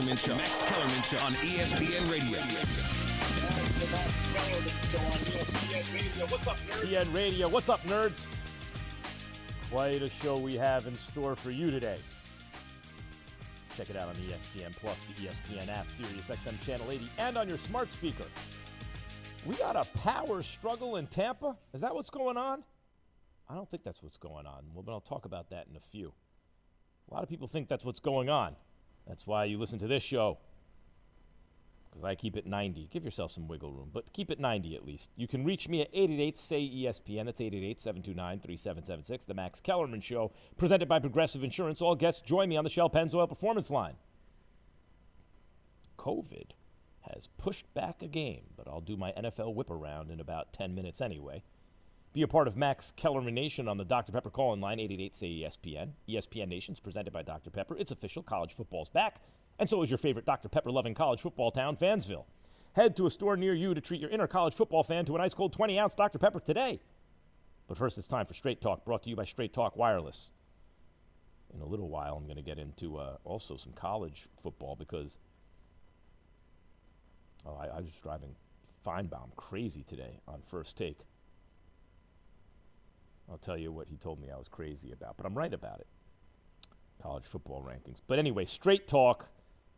Kellerman Show. Max Kellerman Show on ESPN Radio. The Max Kellerman Show on ESPN Radio. What's up, nerds? ESPN Radio. What's up, nerds? Quite a show we have in store for you today. Check it out on ESPN Plus, the ESPN app, Sirius XM Channel 80, and on your smart speaker. We got a power struggle in Tampa? Is that what's going on? I don't think that's what's going on. Well, but I'll talk about that in a few. A lot of people think that's what's going on. That's why you listen to this show. Because I keep it 90. Give yourself some wiggle room, but keep it 90 at least. You can reach me at 888-SAY-ESPN. That's 888-729-3776. The Max Kellerman Show, presented by Progressive Insurance. All guests join me on the Shell Pennzoil Performance Line. COVID has pushed back a game, but I'll do my NFL whip around in about 10 minutes anyway. Be a part of Max Kellerman Nation on the Dr. Pepper call-in line, 888-SAY-ESPN. ESPN Nation's presented by Dr. Pepper. It's official. College football's back. And so is your favorite Dr. Pepper-loving college football town, Fansville. Head to a store near you to treat your inner college football fan to an ice-cold 20-ounce Dr. Pepper today. But first, it's time for Straight Talk, brought to you by Straight Talk Wireless. In a little while, I'm going to get into also some college football because I was driving Feinbaum crazy today on First Take. I'll tell you what he told me I was crazy about, but I'm right about it. College football rankings. But anyway, Straight Talk,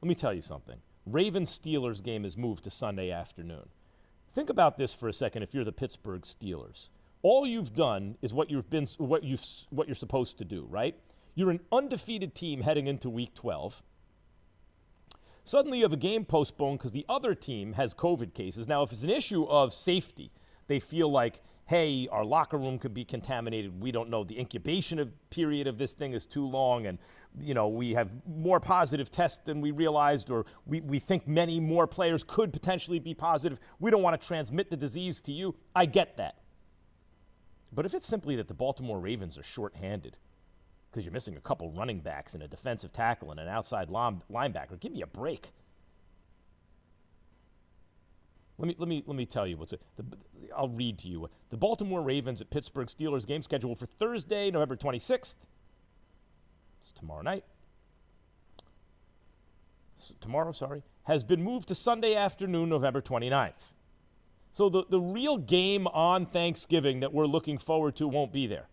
let me tell you something. Ravens-Steelers game is moved to Sunday afternoon. Think about this for a second if you're the Pittsburgh Steelers. All you've done is what you're supposed to do, right? You're an undefeated team heading into Week 12. Suddenly you have a game postponed because the other team has COVID cases. Now, if it's an issue of safety, they feel like, hey, our locker room could be contaminated. We don't know. The incubation period of this thing is too long, and, you know, we have more positive tests than we realized, or we think many more players could potentially be positive. We don't want to transmit the disease to you. I get that. But if it's simply that the Baltimore Ravens are shorthanded because you're missing a couple running backs and a defensive tackle and an outside linebacker, give me a break. Let me tell you I'll read to you. The Baltimore Ravens at Pittsburgh Steelers game scheduled for Thursday, November 26th. It's tomorrow night. Has been moved to Sunday afternoon, November 29th. So the real game on Thanksgiving that we're looking forward to won't be there.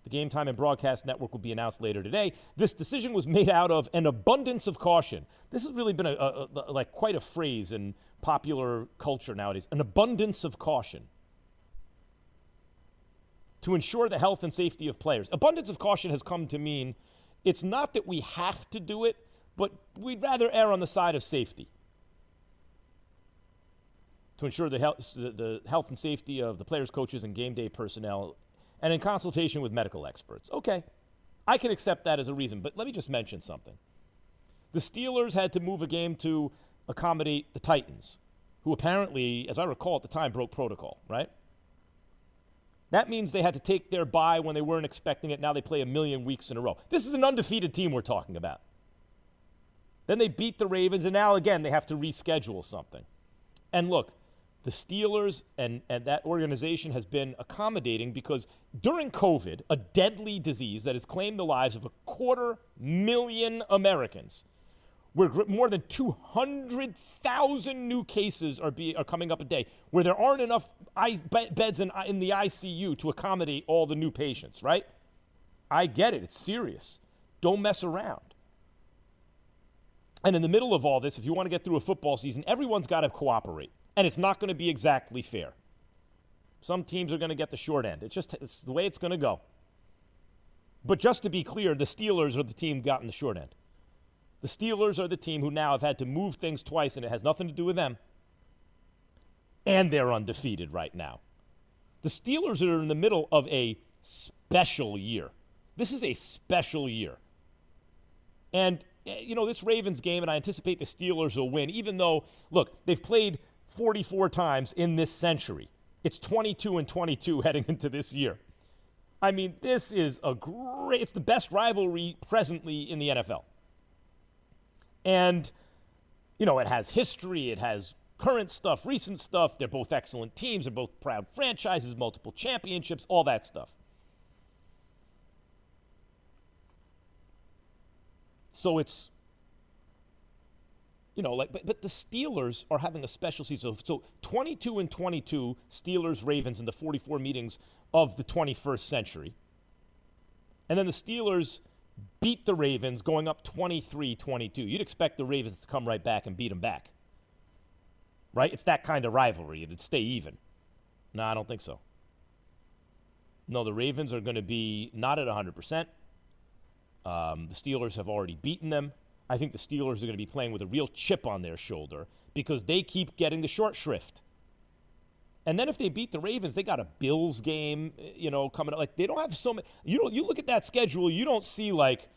The Game Time and Broadcast Network will be announced later today. This decision was made out of an abundance of caution. This has really been quite a phrase in popular culture nowadays, an abundance of caution, to ensure the health and safety of players. Abundance of caution has come to mean it's not that we have to do it, but we'd rather err on the side of safety, to ensure the health and safety of the players, coaches, and game day personnel, and in consultation with medical experts. Okay, I can accept that as a reason, but let me just mention something. The Steelers had to move a game to accommodate the Titans, who apparently, as I recall at the time, broke protocol, right? That means they had to take their bye when they weren't expecting it. Now they play a million weeks in a row. This is an undefeated team we're talking about. Then they beat the Ravens, and now again they have to reschedule something. And look, the Steelers and that organization has been accommodating because during COVID, a deadly disease that has claimed the lives of 250,000 Americans, where more than 200,000 new cases are coming up a day, where there aren't enough beds in the ICU to accommodate all the new patients, right? I get it. It's serious. Don't mess around. And in the middle of all this, if you want to get through a football season, everyone's got to cooperate. And it's not going to be exactly fair. Some teams are going to get the short end. It's the way it's going to go. But just to be clear, the Steelers are the team gotten the short end. The Steelers are the team who now have had to move things twice, and it has nothing to do with them. And they're undefeated right now. The Steelers are in the middle of a special year. This is a special year. And, you know, this Ravens game, and I anticipate the Steelers will win, even though, look, they've played 44 times in this century. It's 22-22 heading into this year. I mean, this is it's the best rivalry presently in the NFL. And, you know, it has history, it has current stuff, recent stuff. They're both excellent teams. They're both proud franchises, multiple championships, all that stuff. So it's but the Steelers are having a special season. So 22-22 Steelers Ravens in the 44 meetings of the 21st century. And then the Steelers beat the Ravens going up 23-22. You'd expect the Ravens to come right back and beat them back. Right? It's that kind of rivalry. It'd stay even. No, I don't think so. No, the Ravens are going to be not at 100%. The Steelers have already beaten them. I think the Steelers are going to be playing with a real chip on their shoulder because they keep getting the short shrift. And then if they beat the Ravens, they got a Bills game, coming up. Like, they don't have so many. You look at that schedule, you don't see like,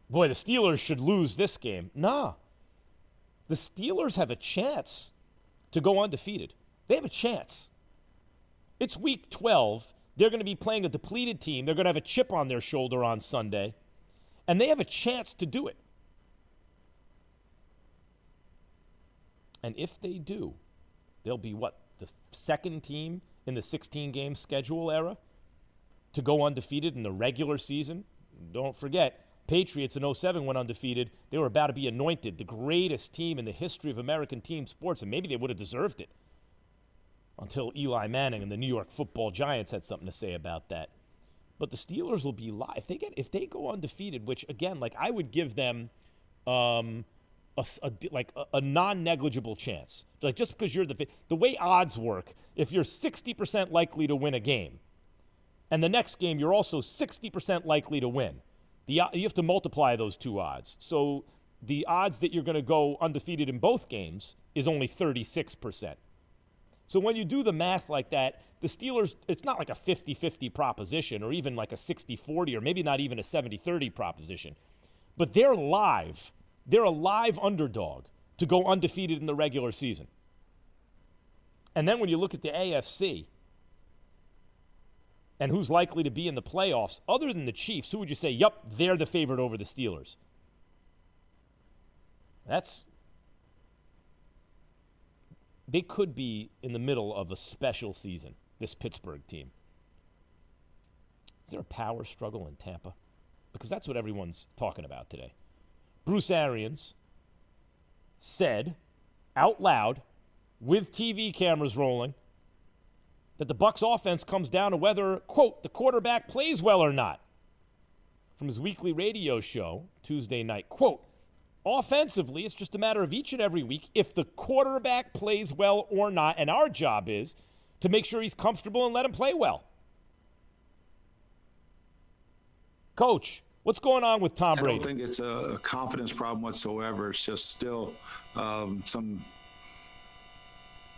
boy, the Steelers should lose this game. Nah. The Steelers have a chance to go undefeated. They have a chance. It's week 12. They're going to be playing a depleted team. They're going to have a chip on their shoulder on Sunday. And they have a chance to do it. And if they do, they'll be the second team in the 16-game schedule era to go undefeated in the regular season. Don't forget, Patriots in 07 went undefeated. They were about to be anointed the greatest team in the history of American team sports, and maybe they would have deserved it until Eli Manning and the New York Football Giants had something to say about that. But the Steelers will be live. If they go undefeated, which, again, like, I would give them a non-negligible chance. Like, just because you're the way odds work, if you're 60% likely to win a game, and the next game you're also 60% likely to win, you have to multiply those two odds. So the odds that you're going to go undefeated in both games is only 36%. So when you do the math like that, the Steelers, it's not like a 50-50 proposition or even like a 60-40 or maybe not even a 70-30 proposition. But they're live. They're a live underdog to go undefeated in the regular season. And then when you look at the AFC and who's likely to be in the playoffs, other than the Chiefs, who would you say, yup, they're the favorite over the Steelers? They could be in the middle of a special season, this Pittsburgh team. Is there a power struggle in Tampa? Because that's what everyone's talking about today. Bruce Arians said out loud, with TV cameras rolling, that the Bucs offense comes down to whether, quote, the quarterback plays well or not. From his weekly radio show Tuesday night, quote, offensively, it's just a matter of each and every week if the quarterback plays well or not, and our job is to make sure he's comfortable and let him play well. Coach, what's going on with Tom Brady? I don't think it's a confidence problem whatsoever. It's just still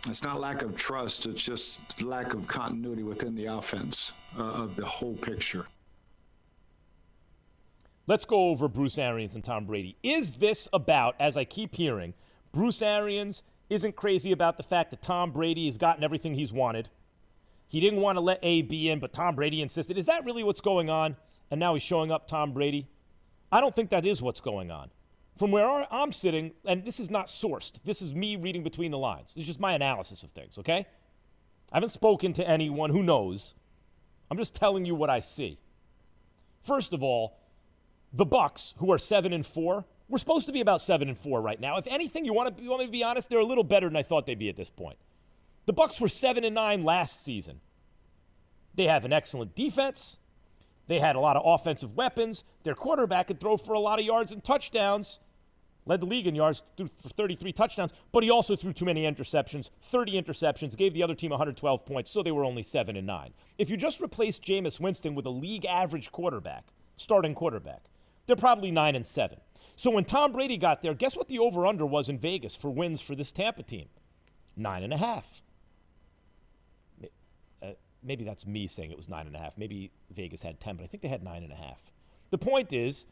it's not lack of trust. It's just lack of continuity within the offense of the whole picture. Let's go over Bruce Arians and Tom Brady. Is this about, as I keep hearing, Bruce Arians isn't crazy about the fact that Tom Brady has gotten everything he's wanted? He didn't want to let A.B. in, but Tom Brady insisted. Is that really what's going on? And now he's showing up Tom Brady? I don't think that is what's going on. From where I'm sitting, and this is not sourced. This is me reading between the lines. This is just my analysis of things, okay? I haven't spoken to anyone who knows. I'm just telling you what I see. First of all, the Bucs, who are 7-4, we're supposed to be about 7-4 right now. If anything, you want me to be honest, they're a little better than I thought they'd be at this point. The Bucs were 7-9 last season. They have an excellent defense. They had a lot of offensive weapons. Their quarterback could throw for a lot of yards and touchdowns. Led the league in yards, threw for 33 touchdowns, but he also threw too many interceptions, 30 interceptions, gave the other team 112 points, so they were only 7-9. If you just replace Jameis Winston with a league average quarterback, starting quarterback, they're probably 9-7. So when Tom Brady got there, guess what the over-under was in Vegas for wins for this Tampa team? 9.5. Maybe that's me saying it was 9.5. Maybe Vegas had 10, but I think they had 9.5. The point is,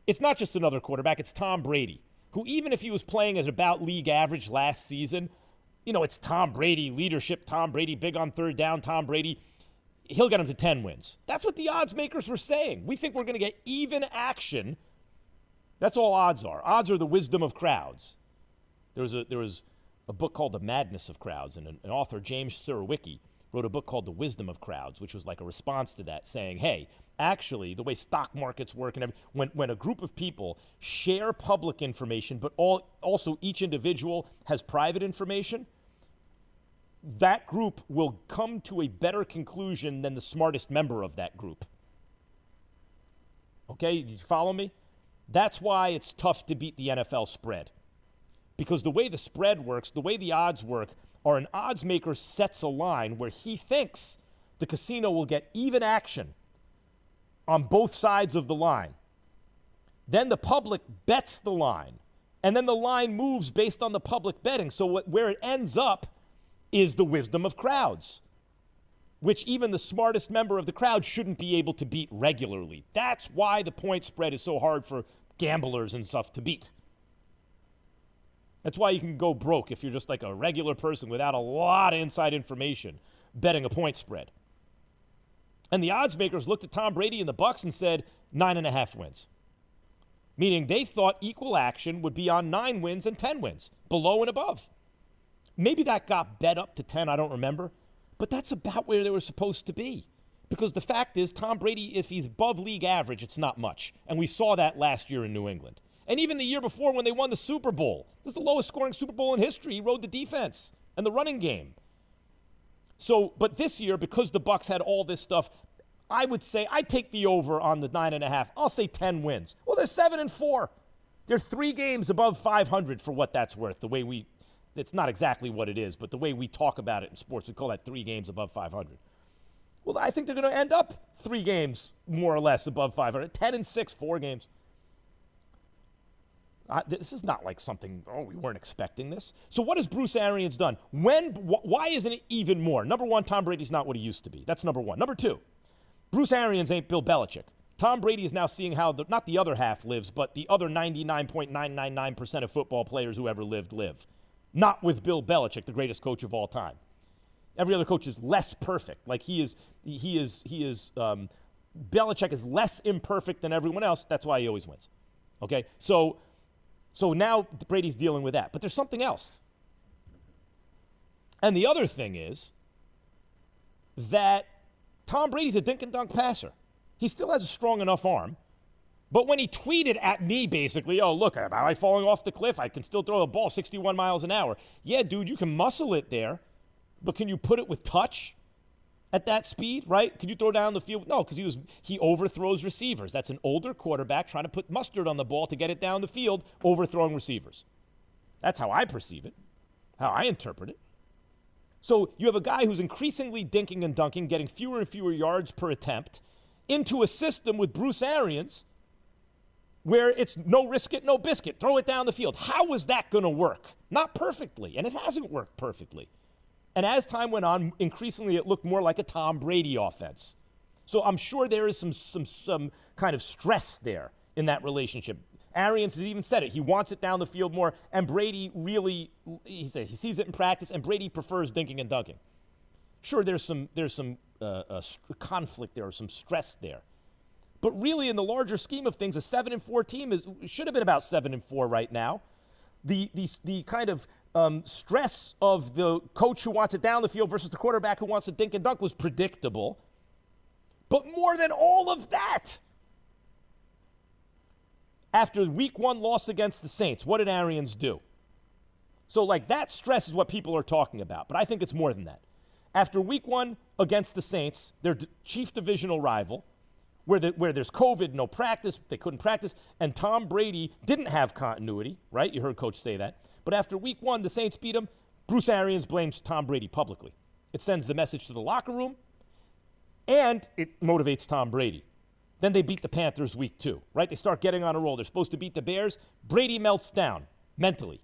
it's not just another quarterback, it's Tom Brady, who even if he was playing as about league average last season, it's Tom Brady leadership, Tom Brady big on third down, Tom Brady, he'll get him to 10 wins. That's what the odds makers were saying. We think we're going to get even action. That's all odds are. Odds are the wisdom of crowds. There was a book called The Madness of Crowds, and an author, James Surowiecki, wrote a book called The Wisdom of Crowds, which was like a response to that, saying, hey, actually, the way stock markets work, and when a group of people share public information, but also each individual has private information, that group will come to a better conclusion than the smartest member of that group. Okay, you follow me? That's why it's tough to beat the NFL spread. Because the way the spread works, the way the odds work, are an odds maker sets a line where he thinks the casino will get even action on both sides of the line. Then the public bets the line, and then the line moves based on the public betting. So where it ends up is the wisdom of crowds, which even the smartest member of the crowd shouldn't be able to beat regularly. That's why the point spread is so hard for gamblers and stuff to beat. That's why you can go broke if you're just like a regular person without a lot of inside information betting a point spread. And the odds makers looked at Tom Brady and the Bucs and said 9.5 wins. Meaning they thought equal action would be on 9 wins and 10 wins, below and above. Maybe that got bet up to 10, I don't remember. But that's about where they were supposed to be. Because the fact is, Tom Brady, if he's above league average, it's not much. And we saw that last year in New England. And even the year before when they won the Super Bowl. This is the lowest scoring Super Bowl in history. He rode the defense and the running game. So, but this year, because the Bucs had all this stuff, I would say I'd take the over on the 9.5. I'll say 10 wins. Well, they're 7-4. They're 3 games above 500 for what that's worth. The way it's not exactly what it is, but the way we talk about it in sports, we call that 3 games above 500. Well, I think they're going to end up 3 games more or less above 500. 10-6, 4 games. This is not like something, we weren't expecting this. So what has Bruce Arians done? Why isn't it even more? Number one, Tom Brady's not what he used to be. That's number one. Number two, Bruce Arians ain't Bill Belichick. Tom Brady is now seeing how, not the other half lives, but the other 99.999% of football players who ever lived live. Not with Bill Belichick, the greatest coach of all time. Every other coach is less perfect. Like Belichick is less imperfect than everyone else. That's why he always wins. Okay? So now Brady's dealing with that. But there's something else. And the other thing is that Tom Brady's a dink and dunk passer. He still has a strong enough arm. But when he tweeted at me, basically, oh, look, am I falling off the cliff? I can still throw the ball 61 miles an hour. Yeah, dude, you can muscle it there, but can you put it with touch at that speed, right? Can you throw down the field? No, because he overthrows receivers. That's an older quarterback trying to put mustard on the ball to get it down the field, overthrowing receivers. That's how I perceive it, how I interpret it. So you have a guy who's increasingly dinking and dunking, getting fewer and fewer yards per attempt, into a system with Bruce Arians where it's no risk it, no biscuit. Throw it down the field. How is that going to work? Not perfectly, and it hasn't worked perfectly. And as time went on, increasingly it looked more like a Tom Brady offense. So I'm sure there is some kind of stress there in that relationship. Arians has even said it. He wants it down the field more, and Brady really, he sees it in practice, and Brady prefers dinking and dunking. Sure, there's some conflict there, or some stress there. But really, in the larger scheme of things, a 7-4 team should have been about 7-4 right now. The kind of stress of the coach who wants it down the field versus the quarterback who wants to dink and dunk was predictable. But more than all of that, after week 1 loss against the Saints, what did Arians do? So, like, that stress is what people are talking about. But I think it's more than that. After week 1 against the Saints, their chief divisional rival, where there's COVID, no practice, they couldn't practice, and Tom Brady didn't have continuity, right? You heard Coach say that. But after week 1, the Saints beat him. Bruce Arians blames Tom Brady publicly. It sends the message to the locker room, and it motivates Tom Brady. Then they beat the Panthers week 2, right? They start getting on a roll. They're supposed to beat the Bears. Brady melts down mentally,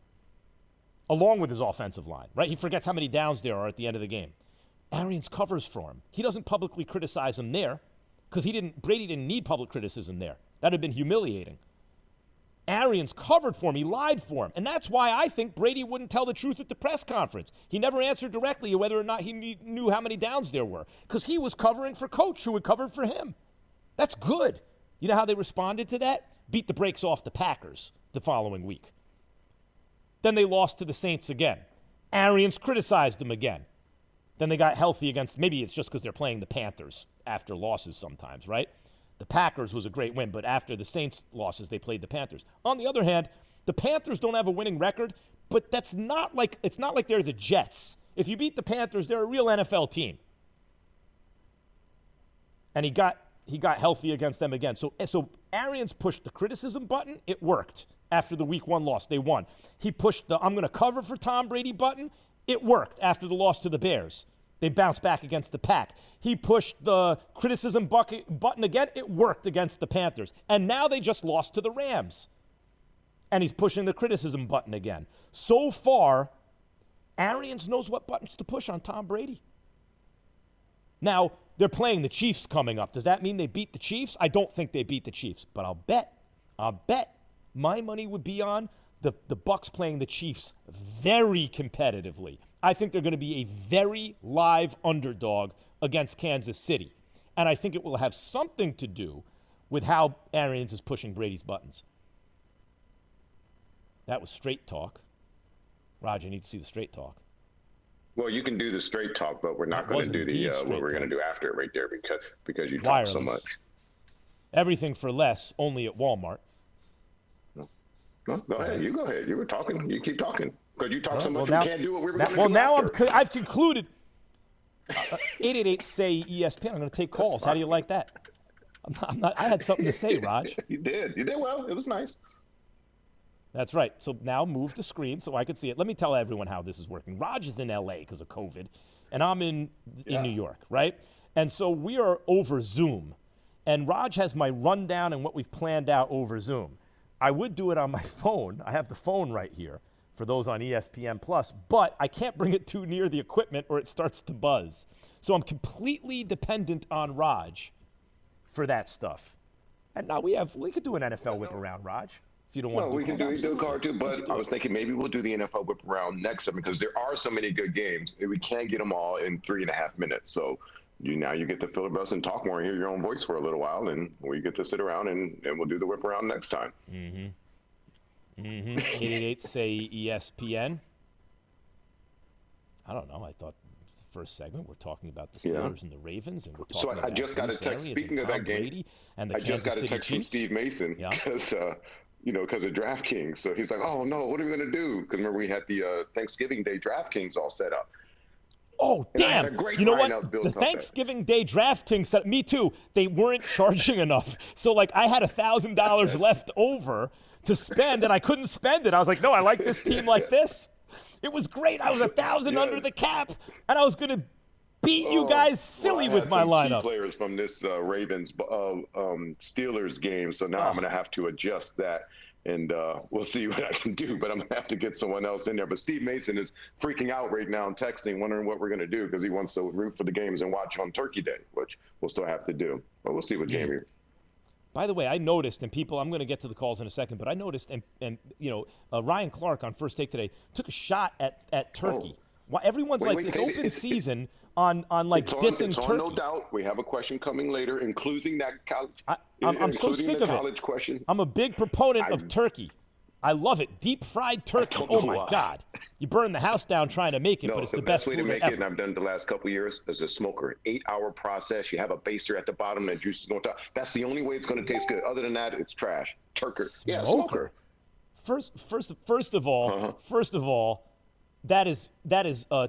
along with his offensive line, right? He forgets how many downs there are at the end of the game. Arians covers for him. He doesn't publicly criticize him there, because Brady didn't need public criticism there. That would have been humiliating. Arians covered for him. He lied for him. And that's why I think Brady wouldn't tell the truth at the press conference. He never answered directly whether or not he knew how many downs there were, because he was covering for Coach, who had covered for him. That's good. You know how they responded to that? Beat the brakes off the Packers the following week. Then they lost to the Saints again. Arians criticized them again. Then they got healthy against, maybe it's just because they're playing the Panthers after losses sometimes, right? The Packers was a great win, but after the Saints losses, they played the Panthers. On the other hand, the Panthers don't have a winning record, but it's not like they're the Jets. If you beat the Panthers, they're a real NFL team. And he got healthy against them again. So Arians pushed the criticism button. It worked. After the week 1 loss, they won. He pushed the I'm going to cover for Tom Brady button. It worked after the loss to the Bears. They bounced back against the Pack. He pushed the criticism button again. It worked against the Panthers. And now they just lost to the Rams. And he's pushing the criticism button again. So far, Arians knows what buttons to push on Tom Brady. Now, they're playing the Chiefs coming up. Does that mean they beat the Chiefs? I don't think they beat the Chiefs, but I'll bet my money would be on the Bucs playing the Chiefs very competitively. I think they're going to be a very live underdog against Kansas City. And I think it will have something to do with how Arians is pushing Brady's buttons. That was straight talk. Raj, I need to see the straight talk. Well, you can do the straight talk, but we're not going to do the what we're going to do after it right there because you talk so much. Everything for less, only at Walmart. No, go ahead. You go ahead. You were talking. You keep talking. Because you talk so much, we can't do what we were going to do. Well, now after. I've concluded. 888-SAY-ESPN. I'm going to take calls. How do you like that? I'm not. I had something to say, Raj. You did well. It was nice. That's right. So now move the screen so I can see it. Let me tell everyone how this is working. Raj is in L.A. because of COVID, and I'm in New York, right? And so we are over Zoom, and Raj has my rundown and what we've planned out over Zoom. I would do it on my phone. I have the phone right here for those on ESPN Plus, but I can't bring it too near the equipment or it starts to buzz. So I'm completely dependent on Raj for that stuff. And now we could do an NFL whip around, Raj. If you don't want to we can do a card too, but I was thinking maybe we'll do the NFL whip around next time because there are so many good games. We can't get them all in 3.5 minutes. So you get to filibuster and talk more and hear your own voice for a little while, and we get to sit around and we'll do the whip around next time. 888-SAY-ESPN. I don't know. I thought the first segment we're talking about the Steelers and the Ravens, and we're talking about I just got a text. Speaking of that game, and I just got a text from Steve Mason because because of DraftKings. So he's like, "Oh no, what are we gonna do?" Because remember we had the Thanksgiving Day DraftKings all set up. Oh, damn. You know what? The Thanksgiving Day DraftKings set, me too. They weren't charging enough. So, I had $1,000 left over to spend, and I couldn't spend it. I was like, no, I like this team like this. It was great. I was $1,000 under the cap, and I was going to beat you guys silly with my lineup. Key players from this Ravens Steelers game, so now I'm going to have to adjust that. And we'll see what I can do, but I'm going to have to get someone else in there. But Steve Mason is freaking out right now and texting, wondering what we're going to do because he wants to root for the games and watch on Turkey Day, which we'll still have to do. But we'll see what Jamie. By the way, I noticed, and people, I'm going to get to the calls in a second, but I noticed, and Ryan Clark on First Take today took a shot at Turkey. Why everyone's it's open season on dissing Turkey. No doubt. We have a question coming later, including that college. I'm so sick of it. Question. I'm a big proponent of turkey. I love it. Deep fried turkey. Oh my God! You burn the house down trying to make it, but it's the best way to make ever. it. And I've done it the last couple of years as a smoker. 8-hour process. You have a baster at the bottom, and juice is going to top. That's the only way it's going to taste good. Other than that, it's trash. Smoker. First of all. That is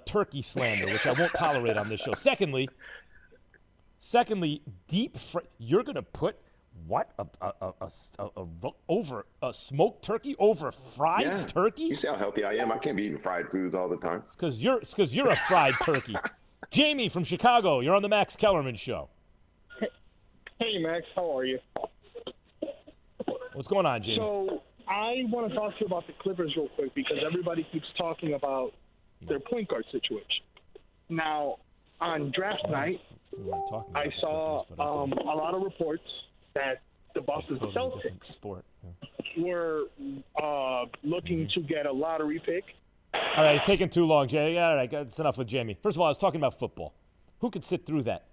turkey slander, which I won't tolerate on this show. Secondly, you're going to put what over a smoked turkey over fried turkey? You see how healthy I am? I can't be eating fried foods all the time. It's because you're a fried turkey. Jamie from Chicago, you're on the Max Kellerman show. Hey Max, how are you? What's going on, Jamie? So I want to talk to you about the Clippers real quick because everybody keeps talking about their point guard situation. Now, on draft night, I saw a lot of reports that the Boston Celtics were looking to get a lottery pick. All right, it's taking too long, Jay. All right, that's enough with Jamie. First of all, I was talking about football. Who could sit through that?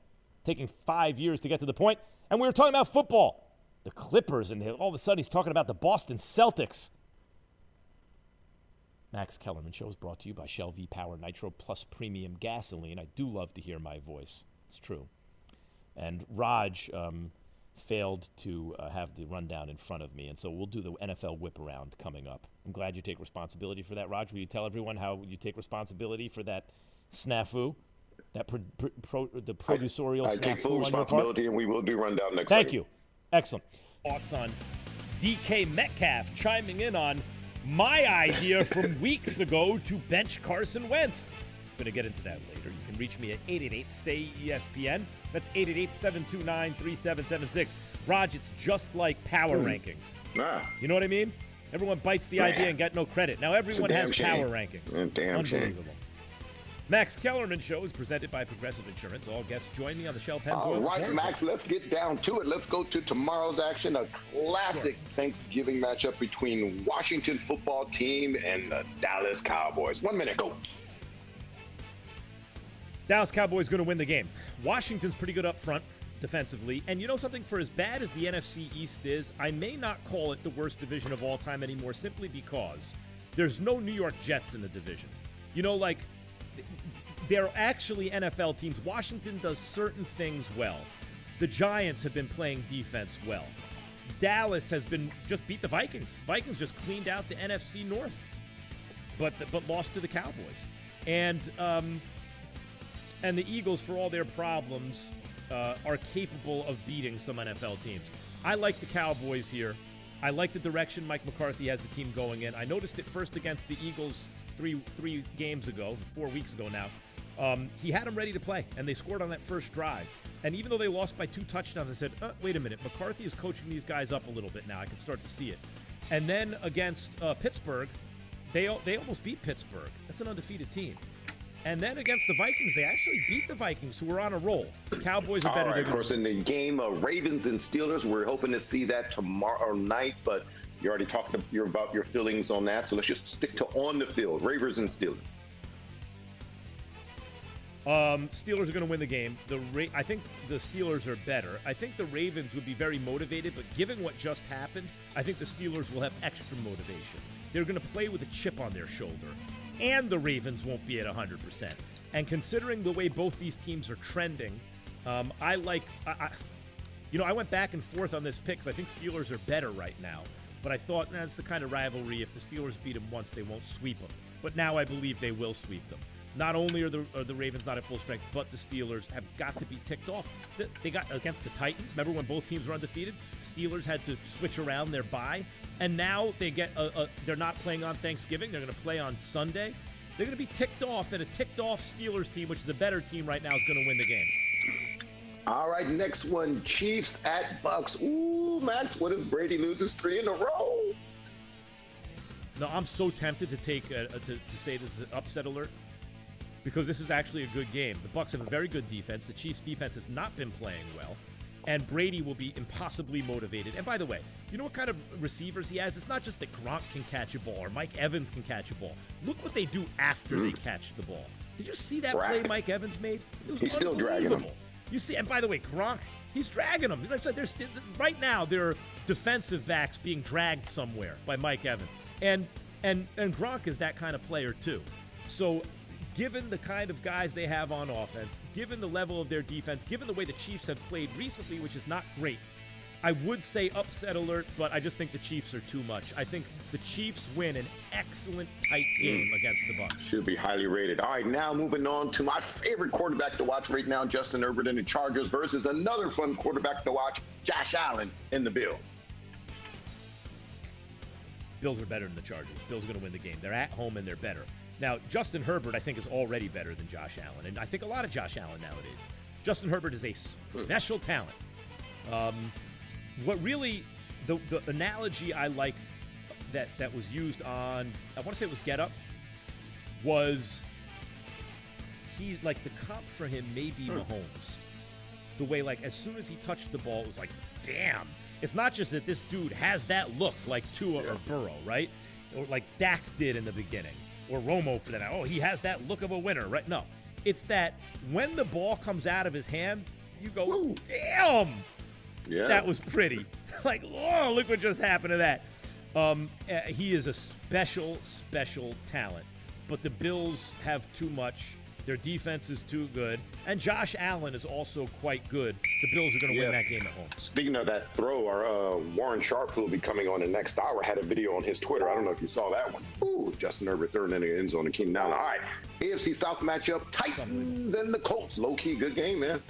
Taking 5 years to get to the point, and we were talking about football. The Clippers, and all of a sudden he's talking about the Boston Celtics. Max Kellerman Show is brought to you by Shell V-Power Nitro Plus Premium Gasoline. I do love to hear my voice. It's true. And Raj failed to have the rundown in front of me, and so we'll do the NFL whip around coming up. I'm glad you take responsibility for that. Raj, will you tell everyone how you take responsibility for that snafu, that the producerial snafu? I take full responsibility, and we will do rundown next Thank week. you. Excellent. Thoughts on DK Metcalf chiming in on my idea from weeks ago to bench Carson Wentz. Going to get into that later. You can reach me at 888-SAY-ESPN. That's 888-729-3776. Raj, it's just like power rankings. You know what I mean? Everyone bites the idea and got no credit. Now everyone has power rankings. Unbelievable. Max Kellerman Show is presented by Progressive Insurance. All guests join me on the Shell Pennzoil. All right, Max, let's get down to it. Let's go to tomorrow's action, a classic Thanksgiving matchup between Washington football team and the Dallas Cowboys. 1 minute, go. Dallas Cowboys going to win the game. Washington's pretty good up front defensively. And you know something? For as bad as the NFC East is, I may not call it the worst division of all time anymore simply because there's no New York Jets in the division. You know, like, they're actually NFL teams. Washington does certain things well. The Giants have been playing defense well. Dallas has been just beat the Vikings. Vikings just cleaned out the NFC North, but lost to the Cowboys. And the Eagles, for all their problems, are capable of beating some NFL teams. I like the Cowboys here. I like the direction Mike McCarthy has the team going in. I noticed it first against the Eagles three games ago, 4 weeks ago now. He had them ready to play, and they scored on that first drive. And even though they lost by 2 touchdowns, I said, wait a minute, McCarthy is coaching these guys up a little bit now. I can start to see it. And then against Pittsburgh, they almost beat Pittsburgh. That's an undefeated team. And then against the Vikings, they actually beat the Vikings, who were on a roll. The Cowboys are better. All right, of course, in the game of Ravens and Steelers, we're hoping to see that tomorrow night, but you already talked about your feelings on that, so let's just stick to on the field, Ravens and Steelers. Steelers are going to win the game. I think the Steelers are better. I think the Ravens would be very motivated, but given what just happened, I think the Steelers will have extra motivation. They're going to play with a chip on their shoulder, and the Ravens won't be at 100%. And considering the way both these teams are trending, I went back and forth on this pick because I think Steelers are better right now. But I thought, that's the kind of rivalry. If the Steelers beat them once, they won't sweep them. But now I believe they will sweep them. Not only are the Ravens not at full strength, but the Steelers have got to be ticked off. They got against the Titans. Remember when both teams were undefeated? Steelers had to switch around their bye. And now they get they're not playing on Thanksgiving. They're going to play on Sunday. They're going to be ticked off, and a ticked-off Steelers team, which is a better team right now, is going to win the game. All right, next one, Chiefs at Bucks. Ooh, Max, what if Brady loses 3 in a row? No, I'm so tempted to take to say this is an upset alert because this is actually a good game. The Bucks have a very good defense. The Chiefs' defense has not been playing well, and Brady will be impossibly motivated. And by the way, you know what kind of receivers he has? It's not just that Gronk can catch a ball or Mike Evans can catch a ball. Look what they do after they catch the ball. Did you see that play Mike Evans made? It was He's still dragging him. You see, and by the way, Gronk, he's dragging them. Right now, there are defensive backs being dragged somewhere by Mike Evans. And Gronk is that kind of player, too. So given the kind of guys they have on offense, given the level of their defense, given the way the Chiefs have played recently, which is not great, I would say upset alert, but I just think the Chiefs are too much. I think the Chiefs win an excellent, tight game against the Bucs. Should be highly rated. All right, now moving on to my favorite quarterback to watch right now, Justin Herbert and the Chargers versus another fun quarterback to watch, Josh Allen and the Bills. Bills are better than the Chargers. Bills are going to win the game. They're at home and they're better. Now, Justin Herbert, I think, is already better than Josh Allen, and I think a lot of Josh Allen nowadays. Justin Herbert is a special talent. What really, the analogy I like that was used on, I want to say it was Get Up, was he, like, the comp for him may be Mahomes. The way, like, as soon as he touched the ball, it was like, damn. It's not just that this dude has that look like Tua or Burrow, right? Or like Dak did in the beginning. Or Romo for that. Oh, he has that look of a winner, right? No. It's that when the ball comes out of his hand, you go, damn. Yeah. That was pretty. Like, oh, look what just happened to that. He is a special talent, but the Bills have too much. Their defense is too good, and Josh Allen is also quite good. The Bills are going to win that game at home. Speaking of that throw, our Warren Sharp, who will be coming on the next hour, had a video on his Twitter. I don't know if you saw that one. Ooh, Justin Herbert throwing in the end zone and came down. All right, AFC South matchup, Titans and the Colts. Low-key good game, man.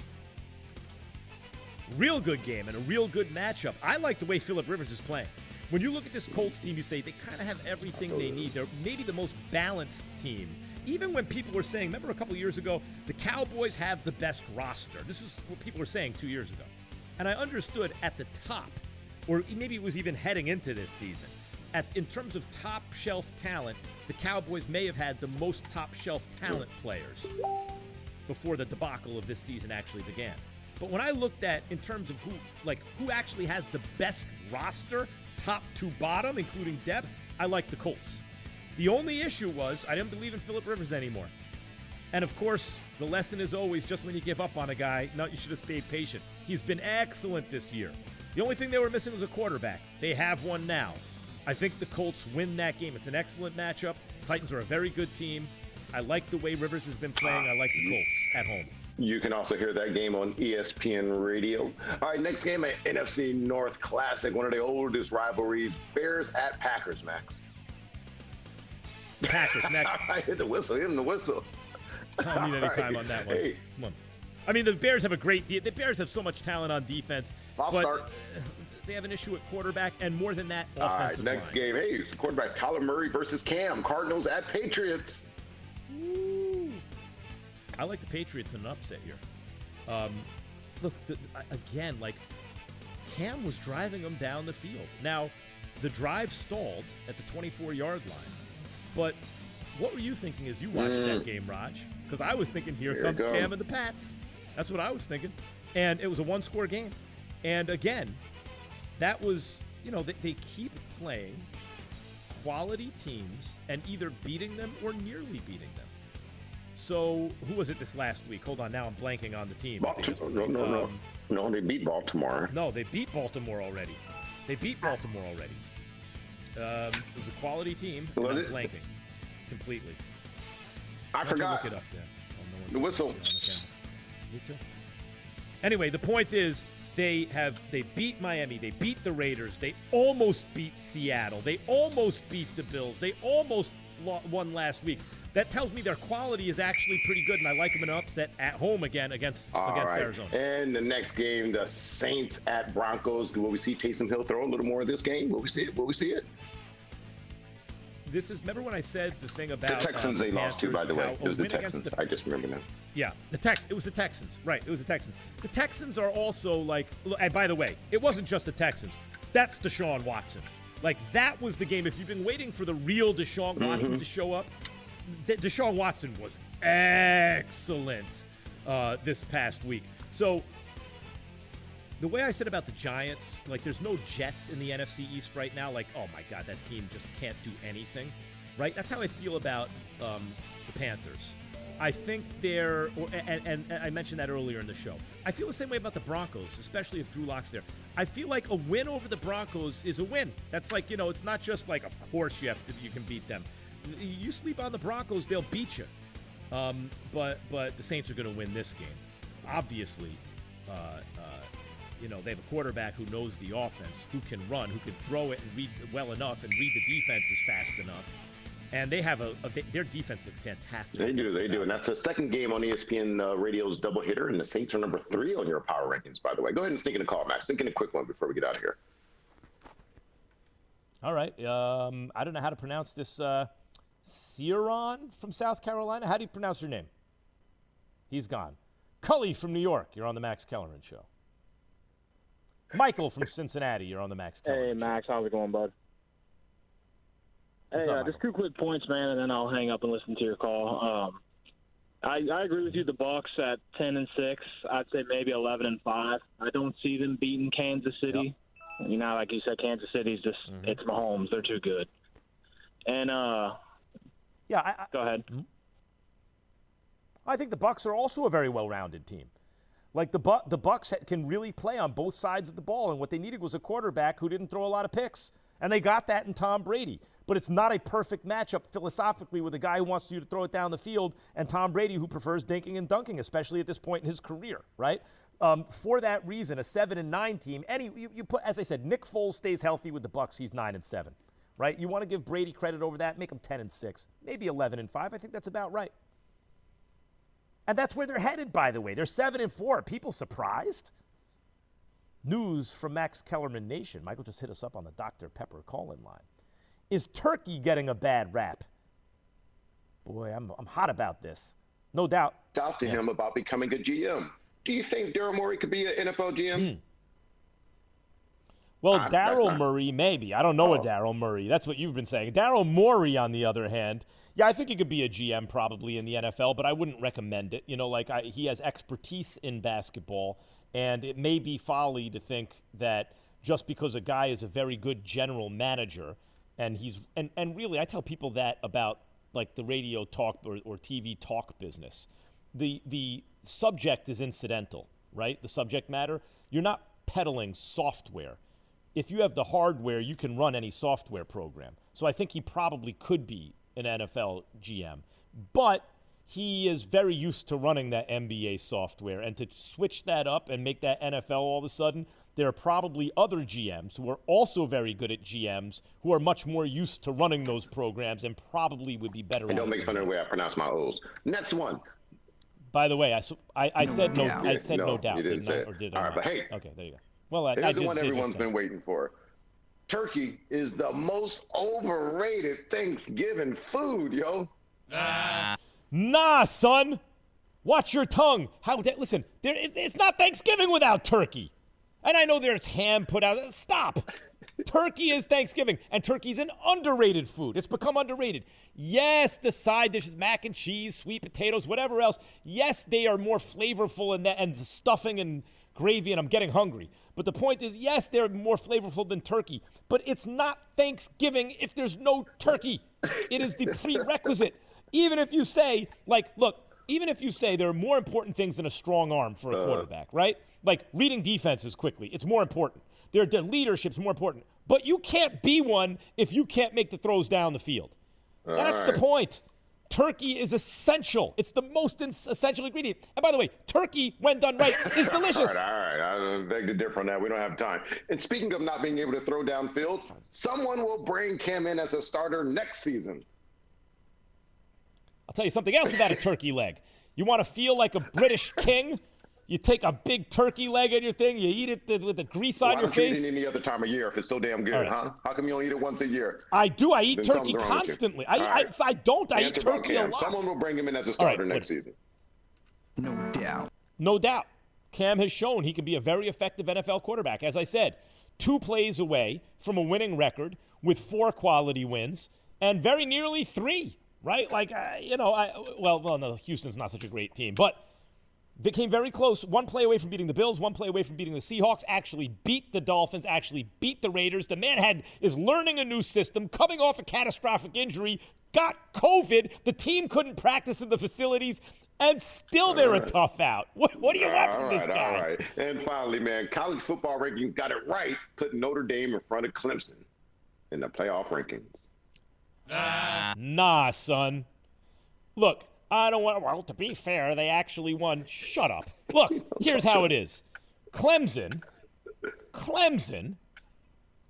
Real good game and a real good matchup. I like the way Phillip Rivers is playing. When you look at this Colts team, you say they kind of have everything they need. They're maybe the most balanced team. Even when people were saying, remember a couple years ago, the Cowboys have the best roster. This is what people were saying 2 years ago. And I understood at the top, or maybe it was even heading into this season, in terms of top shelf talent, the Cowboys may have had the most top shelf talent players before the debacle of this season actually began. But when I looked at in terms of who actually has the best roster, top to bottom, including depth, I like the Colts. The only issue was I didn't believe in Phillip Rivers anymore. And, of course, the lesson is always just when you give up on a guy, no, you should have stayed patient. He's been excellent this year. The only thing they were missing was a quarterback. They have one now. I think the Colts win that game. It's an excellent matchup. Titans are a very good team. I like the way Rivers has been playing. I like the Colts at home. You can also hear that game on ESPN Radio. All right, next game, an NFC North Classic, one of the oldest rivalries, Bears at Packers, Max. Packers next. I hit the whistle. Hit him the whistle. I don't need any time on that one. Hey. Come on. I mean, the Bears have the Bears have so much talent on defense. I'll start. They have an issue at quarterback, and more than that, All right, offensive next line. game. Hey, it's the quarterbacks, Kyler Murray versus Cam. Cardinals at Patriots. Ooh. I like the Patriots in an upset here. Look, again, Cam was driving them down the field. Now, the drive stalled at the 24-yard line. But what were you thinking as you watched that game, Raj? Because I was thinking, here comes Cam and the Pats. That's what I was thinking. And it was a one-score game. And again, that was, they keep playing quality teams and either beating them or nearly beating them. So, who was it this last week? Hold on, now I'm blanking on the team. No, they beat Baltimore. No, they beat Baltimore already. It was a quality team, and I'm blanking completely. I forgot. Look it up there. The whistle. Me too. Anyway, the point is, they beat Miami, they beat the Raiders, they almost beat Seattle, they almost beat the Bills, they almost won last week. That tells me their quality is actually pretty good, and I like them in an upset at home again against Arizona. And the next game, the Saints at Broncos. Will we see Taysom Hill throw a little more of this game? Will we see it? Remember when I said the thing about the Texans they lost to, by the way. It was the Texans. I just remember now. Yeah, it was the Texans. Right, it was the Texans. The Texans are also and by the way, it wasn't just the Texans. That's Deshaun Watson. That was the game. If you've been waiting for the real Deshaun Watson to show up, Deshaun Watson was excellent this past week. So the way I said about the Giants, there's no Jets in the NFC East right now. Oh my God, that team just can't do anything, right? That's how I feel about the Panthers. I think and I mentioned that earlier in the show. I feel the same way about the Broncos, especially if Drew Lock's there. I feel like a win over the Broncos is a win. That's it's not just of course you can beat them. You sleep on the Broncos, they'll beat you. But the Saints are going to win this game. Obviously, they have a quarterback who knows the offense, who can run, who can throw it and read well enough and read the defenses fast enough. And they have their defense looks fantastic. They do. And that's the second game on ESPN Radio's double hitter. And the Saints are number 3 on your power rankings, by the way. Go ahead and sneak in a call, Max. Sneak in a quick one before we get out of here. All right. I don't know how to pronounce this. Ciaron from South Carolina. How do you pronounce your name? He's gone. Cully from New York. You're on the Max Kellerman Show. Michael from Cincinnati. You're on the Max Kellerman Show. Hey, Max. How's it going, bud? Hey, just 2 quick points, man, and then I'll hang up and listen to your call. I agree with you. The Bucs at 10-6. I'd say maybe 11-5. I don't see them beating Kansas City. Yep. Like you said, Kansas City's just it's Mahomes. They're too good. And go ahead. I think the Bucs are also a very well-rounded team. The Bucs can really play on both sides of the ball, and what they needed was a quarterback who didn't throw a lot of picks. And they got that in Tom Brady. But it's not a perfect matchup philosophically with a guy who wants you to throw it down the field and Tom Brady who prefers dinking and dunking, especially at this point in his career, right? For that reason, a 7-9 team, you put, as I said, Nick Foles stays healthy with the Bucs. He's 9-7, right? You want to give Brady credit over that, make him 10-6, maybe 11-5. I think that's about right. And that's where they're headed, by the way. They're 7-4. Are people surprised? News from Max Kellerman Nation. Michael just hit us up on the Dr. Pepper call-in line. Is turkey getting a bad rap? Boy, I'm hot about this. No doubt. Doubt to him about becoming a GM. Do you think Daryl Morey could be an NFL GM? Well, Daryl Morey, maybe. I don't know a Daryl Morey. That's what you've been saying. Daryl Morey, on the other hand, yeah, I think he could be a GM probably in the NFL, but I wouldn't recommend it. You know, like he has expertise in basketball, and it may be folly to think that just because a guy is a very good general manager, and really, I tell people that about like the radio talk or TV talk business. The subject is incidental, right? The subject matter. You're not peddling software. If you have the hardware, you can run any software program. So I think he probably could be an NFL GM. But he is very used to running that NBA software. And to switch that up and make that NFL all of a sudden, there are probably other GMs who are also very good at GMs who are much more used to running those programs and probably would be better. And don't make fun of the way I pronounce my O's. Next one. By the way, I said no. I said no doubt. You didn't say it. Or did I? All right, but hey. Okay, there you go. Well, here's the one everyone's been waiting for. Turkey is the most overrated Thanksgiving food, yo. Nah, son. Watch your tongue. Listen, it's not Thanksgiving without turkey. And I know there's ham put out. Stop. Turkey is Thanksgiving, and turkey's an underrated food. It's become underrated. Yes, the side dishes, mac and cheese, sweet potatoes, whatever else. Yes, they are more flavorful and stuffing and gravy, and I'm getting hungry. But the point is, yes, they're more flavorful than turkey. But it's not Thanksgiving if there's no turkey. It is the prerequisite. Even if you say, even if you say there are more important things than a strong arm for a quarterback, right? Like reading defenses quickly, it's more important. The leadership's more important. But you can't be one if you can't make the throws down the field. That's the point. Turkey is essential. It's the most essential ingredient. And by the way, turkey, when done right, is delicious. All right. I beg to differ on that. We don't have time. And speaking of not being able to throw downfield, someone will bring Cam in as a starter next season. I'll tell you something else about a turkey leg. You want to feel like a British king? You take a big turkey leg on your thing, you eat it with the grease on your face. Why don't you eat it any other time of year if it's so damn good, huh? How come you only eat it once a year? I do. I eat turkey constantly. I don't. I eat turkey a lot. Someone will bring him in as a starter next season. No doubt. No doubt. Cam has shown he can be a very effective NFL quarterback. As I said, 2 plays away from a winning record with 4 quality wins and very nearly 3, right? No, Houston's not such a great team, but they came very close. 1 play away from beating the Bills, 1 play away from beating the Seahawks, actually beat the Dolphins, actually beat the Raiders. The man is learning a new system, coming off a catastrophic injury, got COVID. The team couldn't practice in the facilities, and still they're a tough out. What do you want from this guy? All right. And finally, man, college football rankings got it right, putting Notre Dame in front of Clemson in the playoff rankings. Nah, son. Look. I don't want. Well, to be fair, they actually won. Shut up. Look, here's how it is. Clemson,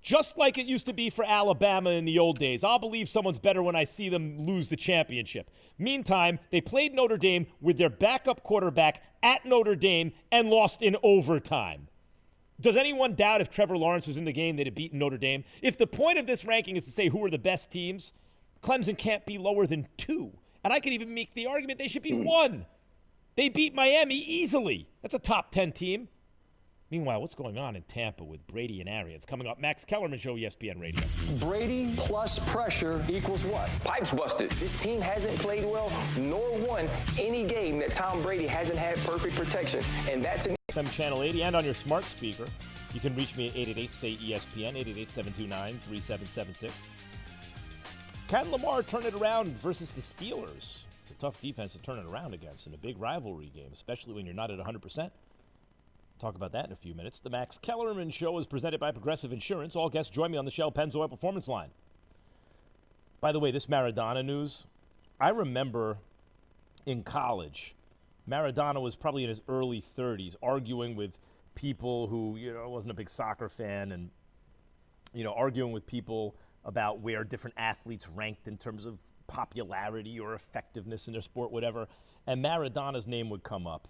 just like it used to be for Alabama in the old days. I'll believe someone's better when I see them lose the championship. Meantime, they played Notre Dame with their backup quarterback at Notre Dame and lost in overtime. Does anyone doubt if Trevor Lawrence was in the game, they'd have beaten Notre Dame? If the point of this ranking is to say who are the best teams, Clemson can't be lower than 2. And I could even make the argument they should be 1. They beat Miami easily. That's a top 10 team. Meanwhile, what's going on in Tampa with Brady and Arians? Coming up, Max Kellerman Show, ESPN Radio. Brady plus pressure equals what? Pipes busted. This team hasn't played well nor won any game that Tom Brady hasn't had perfect protection. And that's an FM Channel 80 and on your smart speaker. You can reach me at 888-SAY-ESPN, 888-729-3776. Can Lamar turn it around versus the Steelers? It's a tough defense to turn it around against in a big rivalry game, especially when you're not at 100%. Talk about that in a few minutes. The Max Kellerman Show is presented by Progressive Insurance. All guests join me on the Shell Pennzoil Performance Line. By the way, this Maradona news, I remember in college, Maradona was probably in his early 30s, arguing with people who, wasn't a big soccer fan and, arguing with people about where different athletes ranked in terms of popularity or effectiveness in their sport, whatever. And Maradona's name would come up.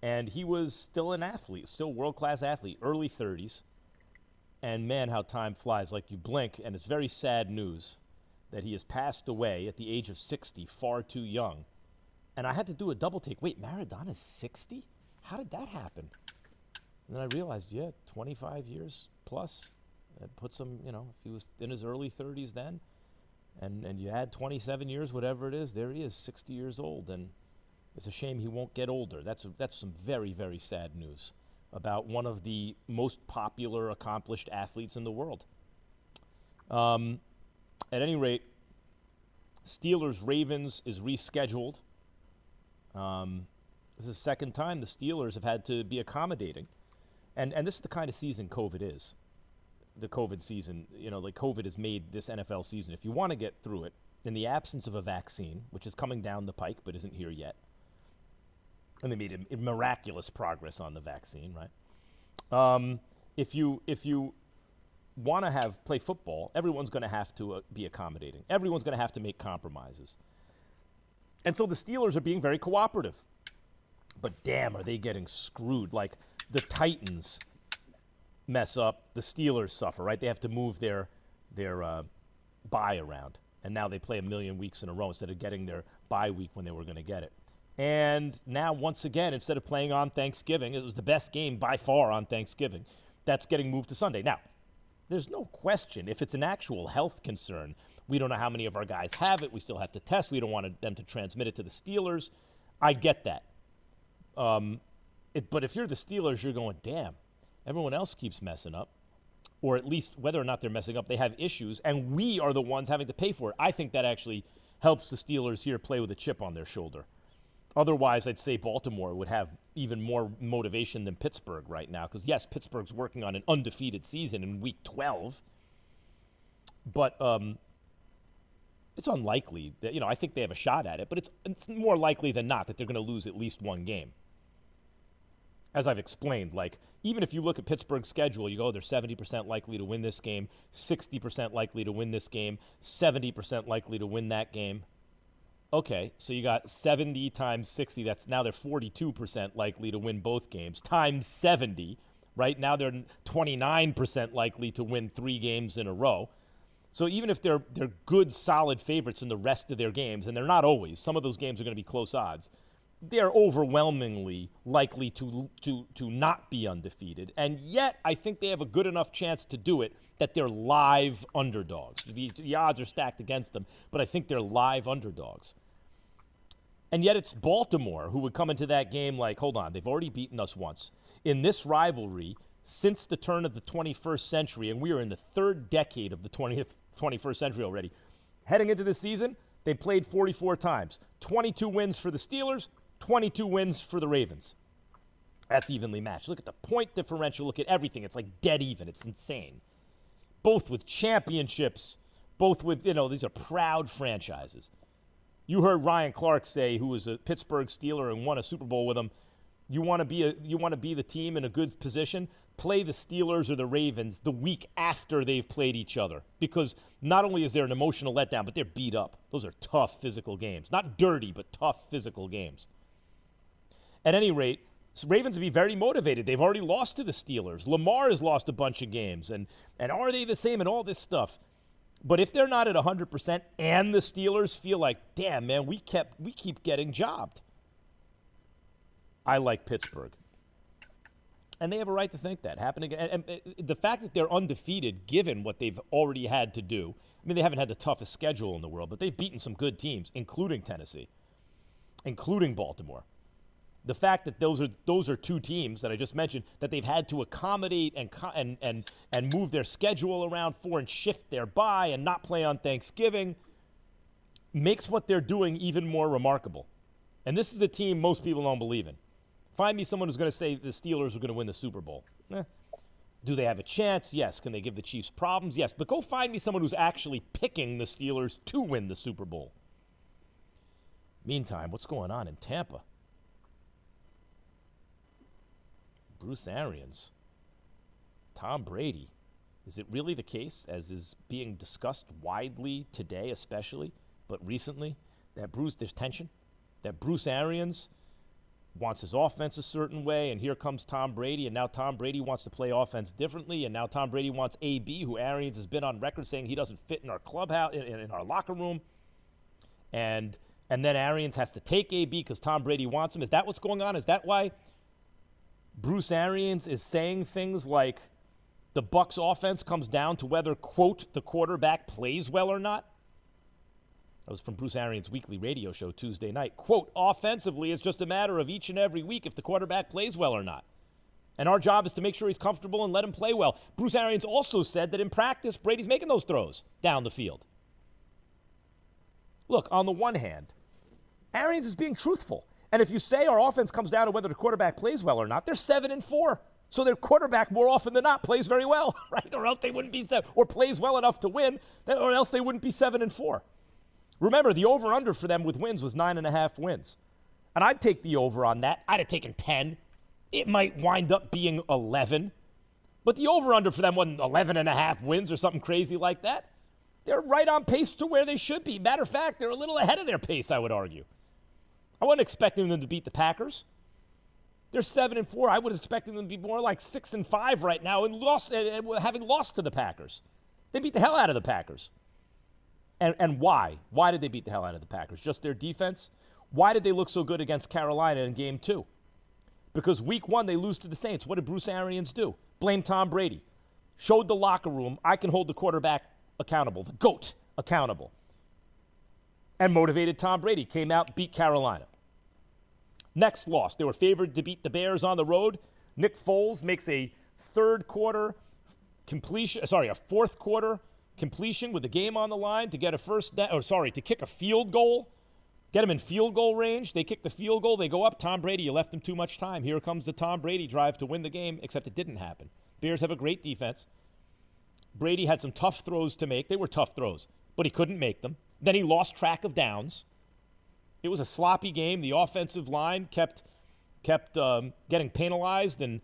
And he was still an athlete, still world-class athlete, early 30s. And man, how time flies. Like you blink, and it's very sad news that he has passed away at the age of 60, far too young. And I had to do a double take. Wait, Maradona's 60? How did that happen? And then I realized, 25 years plus. It puts him, if he was in his early 30s then, and you add 27 years, whatever it is, there he is, 60 years old. And it's a shame he won't get older. That's some very, very sad news about one of the most popular, accomplished athletes in the world. At any rate, Steelers-Ravens is rescheduled. This is the second time the Steelers have had to be accommodating. And this is the kind of season COVID is. The COVID season, COVID has made this NFL season, if you want to get through it, in the absence of a vaccine, which is coming down the pike but isn't here yet, and they made a miraculous progress on the vaccine, right? If you want to play football, everyone's going to have to be accommodating. Everyone's going to have to make compromises. And so the Steelers are being very cooperative. But damn, are they getting screwed. Like the Titans mess up, the Steelers suffer, right? They have to move their bye around. And now they play a million weeks in a row instead of getting their bye week when they were going to get it. And now, once again, instead of playing on Thanksgiving, it was the best game by far on Thanksgiving. That's getting moved to Sunday. Now, there's no question, if it's an actual health concern, we don't know how many of our guys have it. We still have to test. We don't want them to transmit it to the Steelers. I get that. But if you're the Steelers, you're going, damn, everyone else keeps messing up. Or at least whether or not they're messing up, they have issues, and we are the ones having to pay for it. I think that actually helps the Steelers here play with a chip on their shoulder. Otherwise, I'd say Baltimore would have even more motivation than Pittsburgh right now. Because, yes, Pittsburgh's working on an undefeated season in Week 12. But it's unlikely that, I think they have a shot at it. But it's more likely than not that they're going to lose at least one game. As I've explained, like, even if you look at Pittsburgh's schedule, you go, they're 70% likely to win this game, 60% likely to win this game, 70% likely to win that game. Okay, so you got 70 times 60. Now they're 42% likely to win both games, times 70. Right now they're 29% likely to win 3 games in a row. So even if they're good, solid favorites in the rest of their games, and they're not always, some of those games are going to be close odds, they're overwhelmingly likely to not be undefeated. And yet I think they have a good enough chance to do it that they're live underdogs. The odds are stacked against them, but I think they're live underdogs. And yet it's Baltimore who would come into that game like, hold on, they've already beaten us once. In this rivalry, since the turn of the 21st century, and we are in the 3rd decade of the 21st century already, heading into this season, they played 44 times. 22 wins for the Steelers, 22 wins for the Ravens. That's evenly matched. Look at the point differential. Look at everything. It's like dead even. It's insane. Both with championships, both with, these are proud franchises. You heard Ryan Clark say, who was a Pittsburgh Steeler and won a Super Bowl with them, you want to be the team in a good position, play the Steelers or the Ravens the week after they've played each other. Because not only is there an emotional letdown, but they're beat up. Those are tough physical games. Not dirty, but tough physical games. At any rate, Ravens would be very motivated. They've already lost to the Steelers. Lamar has lost a bunch of games. And are they the same and all this stuff? But if they're not at 100% and the Steelers feel like, damn, man, we keep getting jobbed. I like Pittsburgh. And they have a right to think that. And the fact that they're undefeated, given what they've already had to do, I mean, they haven't had the toughest schedule in the world, but they've beaten some good teams, including Tennessee, including Baltimore. The fact that those are 2 teams that I just mentioned that they've had to accommodate and move their schedule around for and shift their bye and not play on Thanksgiving makes what they're doing even more remarkable. And this is a team most people don't believe in. Find me someone who's going to say the Steelers are going to win the Super Bowl. Do they have a chance? Yes. Can they give the Chiefs problems? Yes. But go find me someone who's actually picking the Steelers to win the Super Bowl. Meantime, what's going on in Tampa? Bruce Arians, Tom Brady. Is it really the case, as is being discussed widely today especially, but recently, that there's tension? That Bruce Arians wants his offense a certain way, and here comes Tom Brady, and now Tom Brady wants to play offense differently, and now Tom Brady wants AB, who Arians has been on record saying he doesn't fit in our clubhouse, in our locker room, and then Arians has to take AB because Tom Brady wants him. Is that what's going on? Is that why Bruce Arians is saying things like the Bucs offense comes down to whether, quote, the quarterback plays well or not? That was from Bruce Arians' weekly radio show Tuesday night. Quote, offensively, it's just a matter of each and every week if the quarterback plays well or not. And our job is to make sure he's comfortable and let him play well. Bruce Arians also said that in practice, Brady's making those throws down the field. Look, on the one hand, Arians is being truthful. And if you say our offense comes down to whether the quarterback plays well or not, they're 7-4. So their quarterback, more often than not, plays very well, right? Or else they wouldn't be or plays well enough to win, or else they wouldn't be 7-4. Remember, the over-under for them with wins was 9.5 wins. And I'd take the over on that. I'd have taken 10. It might wind up being 11. But the over-under for them wasn't 11.5 wins or something crazy like that. They're right on pace to where they should be. Matter of fact, they're a little ahead of their pace, I would argue. I wasn't expecting them to beat the Packers. They're 7-4. I was expecting them to be more like 6-5 right now and having lost to the Packers. They beat the hell out of the Packers. And why? Why did they beat the hell out of the Packers? Just their defense? Why did they look so good against Carolina in Game 2? Because Week 1, they lose to the Saints. What did Bruce Arians do? Blame Tom Brady. Showed the locker room, I can hold the quarterback accountable, the GOAT accountable. And motivated Tom Brady. Came out, beat Carolina. Next loss, they were favored to beat the Bears on the road. Nick Foles makes a fourth quarter completion with the game on the line to get to kick a field goal. Get him in field goal range. They kick the field goal. They go up. Tom Brady, you left him too much time. Here comes the Tom Brady drive to win the game, except it didn't happen. Bears have a great defense. Brady had some tough throws to make. They were tough throws, but he couldn't make them. Then he lost track of downs. It was a sloppy game. The offensive line kept getting penalized and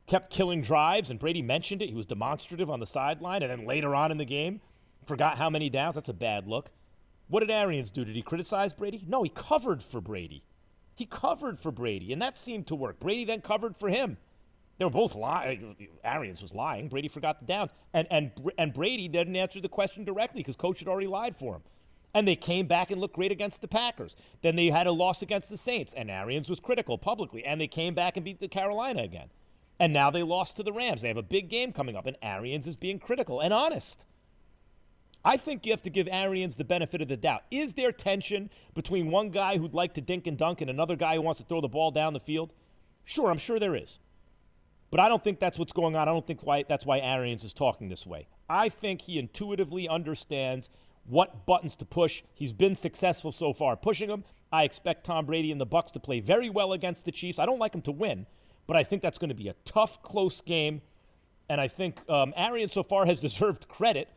kept killing drives, and Brady mentioned it. He was demonstrative on the sideline, and then later on in the game, forgot how many downs. That's a bad look. What did Arians do? Did he criticize Brady? No, he covered for Brady. And that seemed to work. Brady then covered for him. They were both lying. Arians was lying. Brady forgot the downs. And Brady didn't answer the question directly because Coach had already lied for him. And they came back and looked great against the Packers. Then they had a loss against the Saints, and Arians was critical publicly. And they came back and beat the Carolina again. And now they lost to the Rams. They have a big game coming up, and Arians is being critical and honest. I think you have to give Arians the benefit of the doubt. Is there tension between one guy who'd like to dink and dunk and another guy who wants to throw the ball down the field? Sure, I'm sure there is. But I don't think that's what's going on. I don't think that's why Arians is talking this way. I think he intuitively understands what buttons to push. He's been successful so far pushing them. I expect Tom Brady and the Bucs to play very well against the Chiefs. I don't like them to win, but I think that's going to be a tough, close game. And I think Arians so far has deserved credit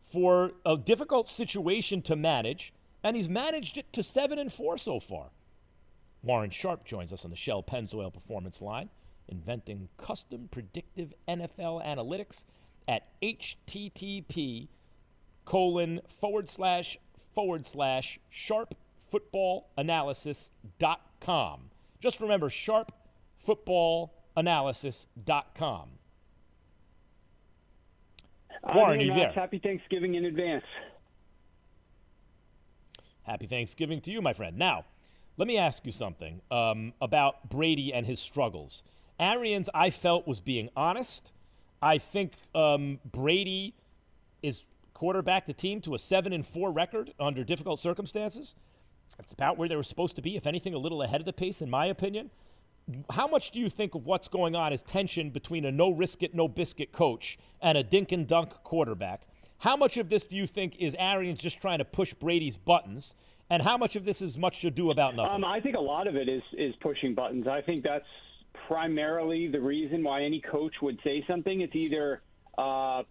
for a difficult situation to manage, and he's managed it to 7-4 so far. Warren Sharp joins us on the Shell Pennzoil Performance Line, inventing custom predictive NFL analytics at http://sharpfootballanalysis.com. Just remember, sharpfootballanalysis.com. Warren, you there? Happy Thanksgiving in advance. Happy Thanksgiving to you, my friend. Now, let me ask you something about Brady and his struggles. Arians, I felt, was being honest. I think Brady is quarterbacked the team to a 7-4 record under difficult circumstances. That's about where they were supposed to be, if anything, a little ahead of the pace, in my opinion. How much do you think of what's going on is tension between a no-risk-it, no-biscuit coach and a dink-and-dunk quarterback? How much of this do you think is Arians just trying to push Brady's buttons? And how much of this is much ado about nothing? I think a lot of it is pushing buttons. I think that's primarily the reason why any coach would say something. It's either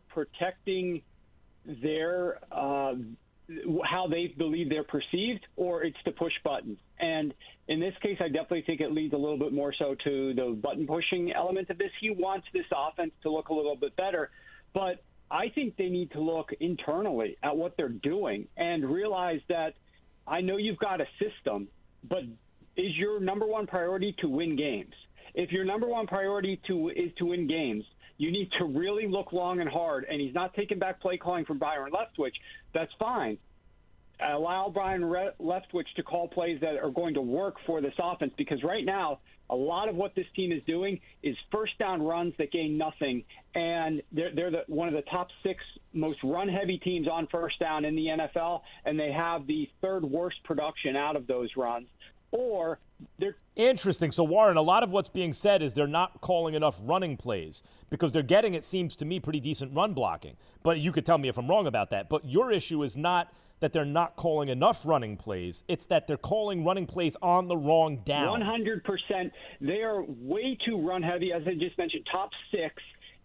protecting their how they believe they're perceived, or it's to push buttons. And in this case, I definitely think it leads a little bit more so to the button-pushing element of this. He wants this offense to look a little bit better, but I think they need to look internally at what they're doing and realize that I know you've got a system, but is your number one priority to win games? If your number one priority is to win games, you need to really look long and hard, and he's not taking back play calling from Byron Leftwich. That's fine. Allow Byron Leftwich to call plays that are going to work for this offense, because right now a lot of what this team is doing is first down runs that gain nothing, and they're one of the top 6 most run-heavy teams on first down in the NFL, and they have the 3rd worst production out of those runs. Or they're interesting. So, Warren, a lot of what's being said is they're not calling enough running plays because they're getting, it seems to me, pretty decent run blocking. But you could tell me if I'm wrong about that. But your issue is not that they're not calling enough running plays. It's that they're calling running plays on the wrong down. 100%. They are way too run-heavy, as I just mentioned, top 6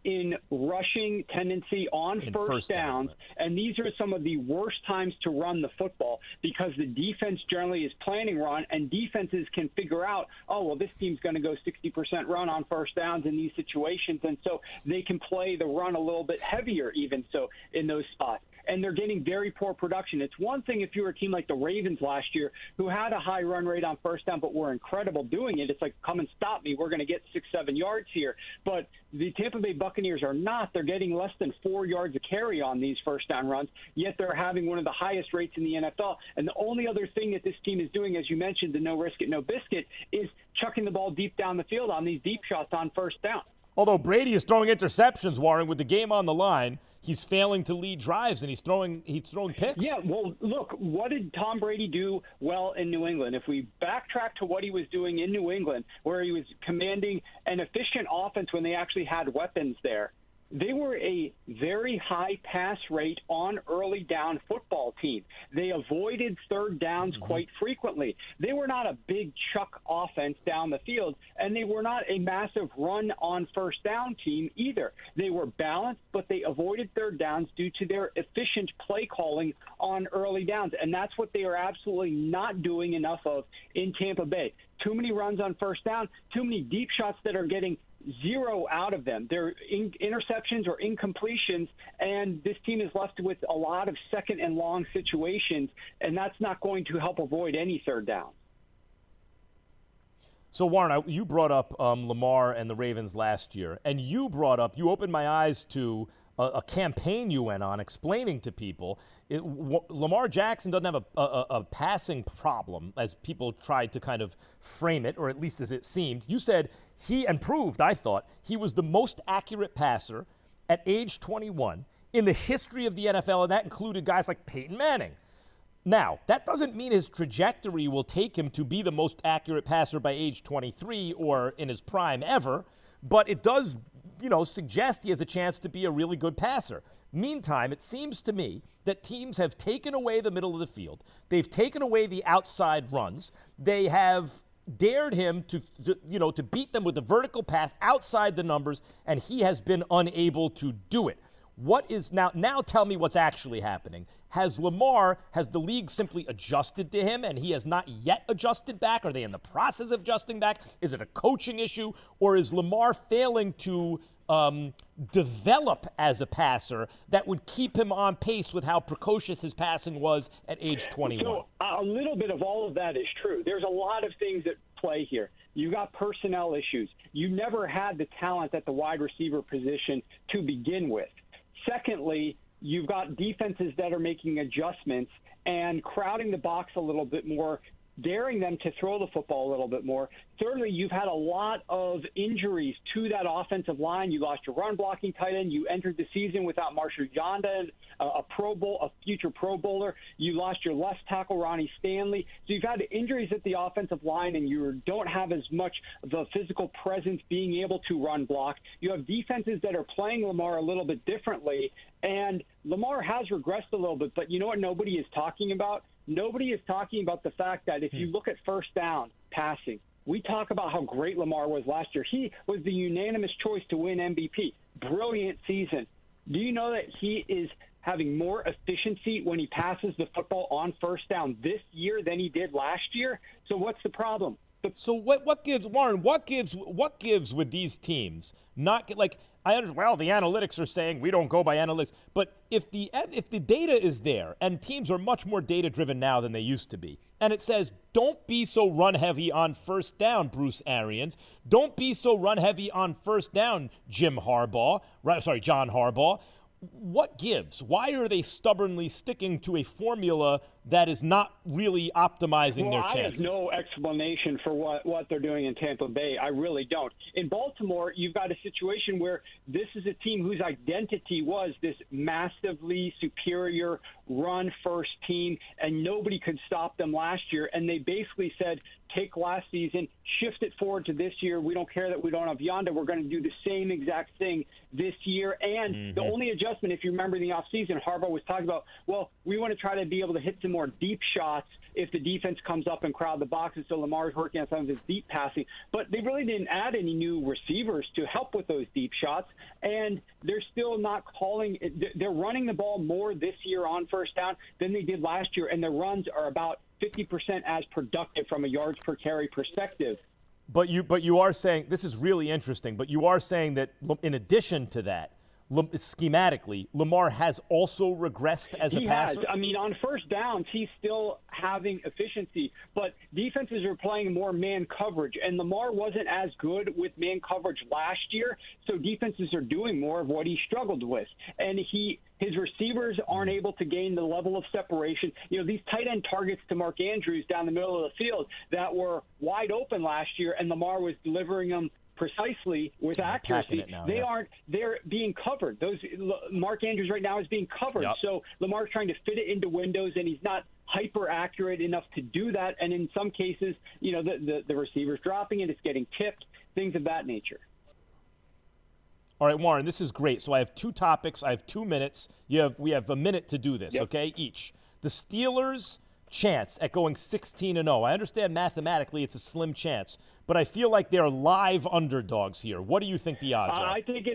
in rushing tendency on first downs, and these are some of the worst times to run the football because the defense generally is planning run, and defenses can figure out, oh, well, this team's going to go 60% run on first downs in these situations, and so they can play the run a little bit heavier even so in those spots. And they're getting very poor production. It's one thing if you were a team like the Ravens last year who had a high run rate on first down but were incredible doing it. It's like, come and stop me. We're going to get 6-7 yards here. But the Tampa Bay Buccaneers are not. They're getting less than 4 yards a carry on these first down runs, yet they're having one of the highest rates in the NFL. And the only other thing that this team is doing, as you mentioned, the no risk it, no biscuit, is chucking the ball deep down the field on these deep shots on first down. Although Brady is throwing interceptions, Warren, with the game on the line, he's failing to lead drives, and he's throwing picks. Yeah, well, look, what did Tom Brady do well in New England? If we backtrack to what he was doing in New England, where he was commanding an efficient offense when they actually had weapons there, they were a very high pass rate on early down football team. They avoided third downs quite frequently. They were not a big chuck offense down the field, and they were not a massive run on first down team either. They were balanced, but they avoided third downs due to their efficient play calling on early downs, and that's what they are absolutely not doing enough of in Tampa Bay. Too many runs on first down, too many deep shots that are getting zero out of them. They're interceptions or incompletions, and this team is left with a lot of second and long situations, and that's not going to help avoid any third down. So, Warren, you brought up Lamar and the Ravens last year, and you opened my eyes to a campaign you went on explaining to people Lamar Jackson doesn't have a passing problem, as people tried to kind of frame it, or at least as it seemed. You said and proved, I thought, he was the most accurate passer at age 21 in the history of the NFL, and that included guys like Peyton Manning. Now, that doesn't mean his trajectory will take him to be the most accurate passer by age 23 or in his prime ever, but it does, suggest he has a chance to be a really good passer. Meantime, it seems to me that teams have taken away the middle of the field. They've taken away the outside runs. They have dared him to beat them with the vertical pass outside the numbers, and he has been unable to do it. What is now tell me what's actually happening. Has the league simply adjusted to him and he has not yet adjusted back? Are they in the process of adjusting back? Is it a coaching issue? Or is Lamar failing to develop as a passer that would keep him on pace with how precocious his passing was at age 21? So a little bit of all of that is true. There's a lot of things at play here. You got personnel issues. You never had the talent at the wide receiver position to begin with. Secondly, you've got defenses that are making adjustments and crowding the box a little bit more, daring them to throw the football a little bit more. Thirdly, you've had a lot of injuries to that offensive line. You lost your run blocking tight end. You entered the season without Marshall Yonda, a future Pro Bowler. You lost your left tackle, Ronnie Stanley. So you've had injuries at the offensive line, and you don't have as much of a physical presence being able to run block. You have defenses that are playing Lamar a little bit differently, and Lamar has regressed a little bit. But you know what nobody is talking about? nobody is talking about the fact that if you look at first down passing, we talk about how great Lamar was last year. He was the unanimous choice to win MVP. Brilliant season. Do you know that he is having more efficiency when he passes the football on first down this year than he did last year? So what's the problem? So what gives, Warren, what gives with these teams? Not like, I understand, well, the analytics are saying we don't go by analytics, but if the data is there, and teams are much more data driven now than they used to be, and it says don't be so run heavy on first down, Bruce Arians, don't be so run heavy on first down, John Harbaugh. What gives? Why are they stubbornly sticking to a formula that is not really optimizing their chances? I have no explanation for what they're doing in Tampa Bay. I really don't. In Baltimore, you've got a situation where this is a team whose identity was this massively superior run-first team, and nobody could stop them last year. And they basically said, take last season, shift it forward to this year. We don't care that we don't have Yonda. We're going to do the same exact thing this year. And the only adjustment, if you remember in the offseason, Harbaugh was talking about, well, we want to try to be able to hit some more deep shots if the defense comes up and crowd the boxes. So Lamar's working on some of his deep passing. But they really didn't add any new receivers to help with those deep shots. And they're still not calling – they're running the ball more this year on first down than they did last year. And their runs are about 50% as productive from a yards per carry perspective. But you are saying, this is really interesting, but you are saying that in addition to that, schematically, Lamar has also regressed as a passer? He has. I mean, on first downs, he's still having efficiency, but defenses are playing more man coverage, and Lamar wasn't as good with man coverage last year, so defenses are doing more of what he struggled with. And his receivers aren't able to gain the level of separation. You know, these tight end targets to Mark Andrews down the middle of the field that were wide open last year, and Lamar was delivering them precisely with accuracy. They're being covered. Mark Andrews right now is being covered. Yep. So Lamar's trying to fit it into windows, and he's not hyper accurate enough to do that. And in some cases, you know, the receiver's dropping it, it's getting tipped, things of that nature. All right, Warren, this is great. So I have two topics. I have 2 minutes. We have a minute to do this, okay, each. The Steelers' chance at going 16-0. I understand mathematically it's a slim chance, but I feel like they're live underdogs here. What do you think the odds are? I think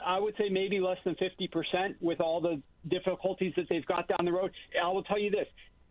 I would say maybe less than 50% with all the difficulties that they've got down the road. I will tell you this.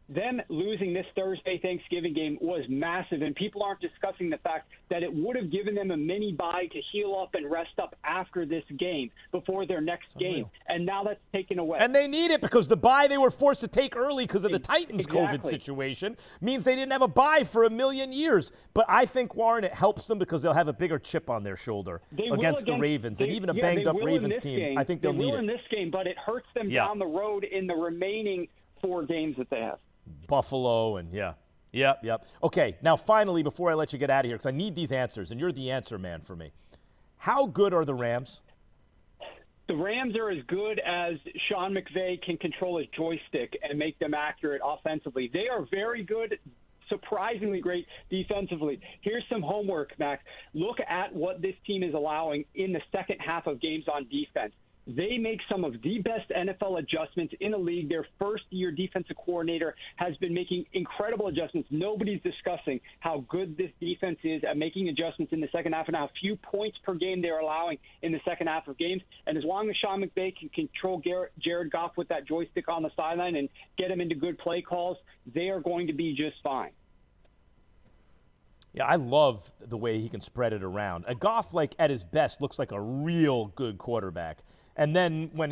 Them losing this Thursday Thanksgiving game was massive, and people aren't discussing the fact that it would have given them a mini bye to heal up and rest up after this game before their next game. And now that's taken away. And they need it because the bye they were forced to take early because of the Titans' COVID situation means they didn't have a bye for a million years. But I think, Warren, it helps them because they'll have a bigger chip on their shoulder against the Ravens. And even a banged-up Ravens team, I think they'll need it. They will in this game, but it hurts them down the road in the remaining 4 games that they have. Buffalo and Yep. Okay, now finally, before I let you get out of here, because I need these answers, and you're the answer man for me. How good are the Rams? The Rams are as good as Sean McVay can control his joystick and make them accurate offensively. They are very good, surprisingly great defensively. Here's some homework, Max. Look at what this team is allowing in the second half of games on defense. They make some of the best NFL adjustments in the league. Their first-year defensive coordinator has been making incredible adjustments. Nobody's discussing how good this defense is at making adjustments in the second half and how few points per game they're allowing in the second half of games. And as long as Sean McVay can control Jared Goff with that joystick on the sideline and get him into good play calls, they are going to be just fine. Yeah, I love the way he can spread it around. A Goff, like, at his best, looks like a real good quarterback. And then when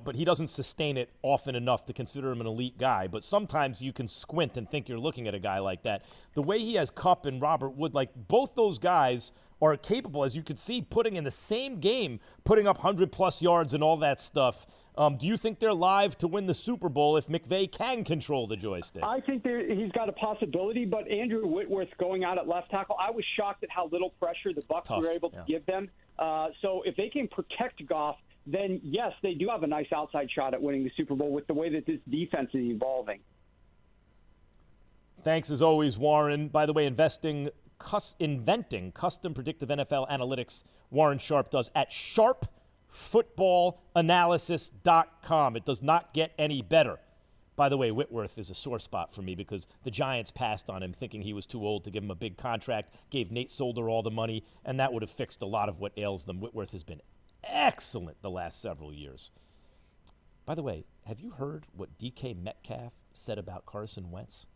but he doesn't sustain it often enough to consider him an elite guy. But sometimes you can squint and think you're looking at a guy like that. The way he has Kupp and Robert Wood, like both those guys are capable, as you can see, putting in the same game, putting up 100-plus yards and all that stuff. Do you think they're live to win the Super Bowl if McVay can control the joystick? I think he's got a possibility, but Andrew Whitworth going out at left tackle, I was shocked at how little pressure the Bucs were able to give them. So if they can protect Goff, then, yes, they do have a nice outside shot at winning the Super Bowl with the way that this defense is evolving. Thanks, as always, Warren. By the way, inventing custom predictive NFL analytics Warren Sharp does at sharpfootballanalysis.com. It does not get any better. By the way, Whitworth is a sore spot for me because the Giants passed on him thinking he was too old to give him a big contract, gave Nate Solder all the money, and that would have fixed a lot of what ails them. Whitworth has been excellent the last several years. By the way, have you heard what DK Metcalf said about Carson Wentz?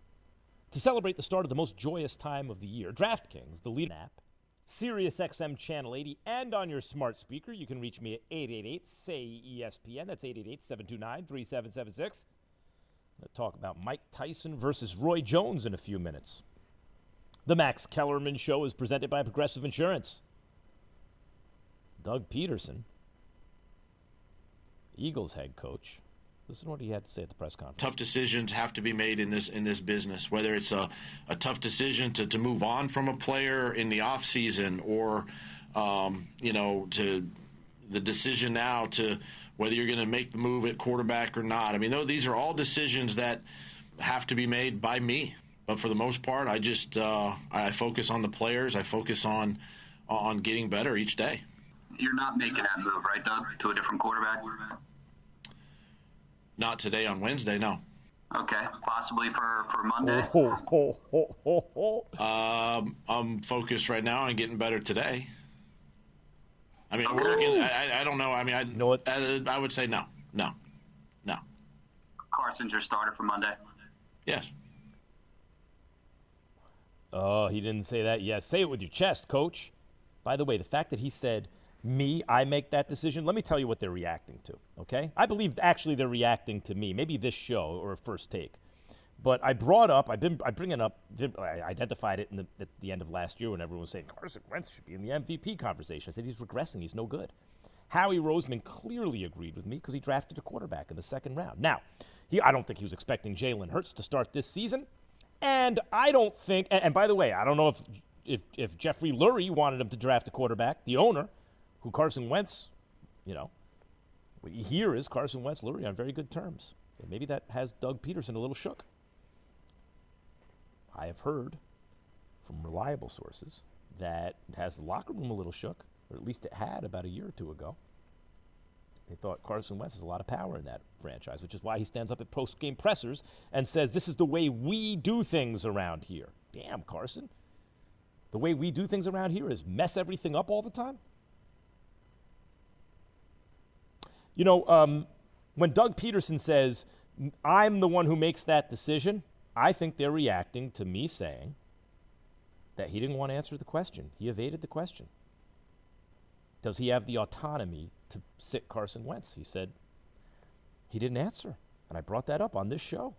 To celebrate the start of the most joyous time of the year, DraftKings, the lead app, SiriusXM Channel 80, and on your smart speaker, you can reach me at 888-SAY-ESPN. That's 888-729-3776. We'll talk about Mike Tyson versus Roy Jones in a few minutes. The Max Kellerman Show is presented by Progressive Insurance. Doug Pederson, Eagles head coach. Listen to what he had to say at the press conference. Tough decisions have to be made in this business, whether it's a tough decision to move on from a player in the offseason or, to the decision now to whether you're going to make the move at quarterback or not. I mean, these are all decisions that have to be made by me. But for the most part, I just I focus on the players. I focus on getting better each day. You're not making that move, right, Doug, to a different quarterback? Not today on Wednesday, no. Okay, possibly for Monday? I'm focused right now on getting better today. I mean, Okay. I don't know. I mean, I would say no. Carson's your starter for Monday? Yes. Oh, he didn't say that. Yes, say it with your chest, coach. By the way, the fact that he said, I make that decision, let me tell you what they're reacting to, okay? I believe actually they're reacting to me, maybe this show or First Take. But I identified it at the end of last year when everyone was saying Carson Wentz should be in the MVP conversation. I said he's regressing, he's no good. Howie Roseman clearly agreed with me because he drafted a quarterback in the second round. Now, I don't think he was expecting Jalen Hurts to start this season. And I don't think, and by the way, I don't know if Jeffrey Lurie wanted him to draft a quarterback, the owner, who Carson Wentz, what you hear is Carson Wentz, Lurie on very good terms. And maybe that has Doug Pederson a little shook. I have heard from reliable sources that it has the locker room a little shook, or at least it had about a year or two ago. They thought Carson Wentz has a lot of power in that franchise, which is why he stands up at post-game pressers and says, this is the way we do things around here. Damn, Carson. The way we do things around here is mess everything up all the time? When Doug Pederson says, I'm the one who makes that decision, I think they're reacting to me saying that he didn't want to answer the question. He evaded the question. Does he have the autonomy to sit Carson Wentz? He said he didn't answer. And I brought that up on this show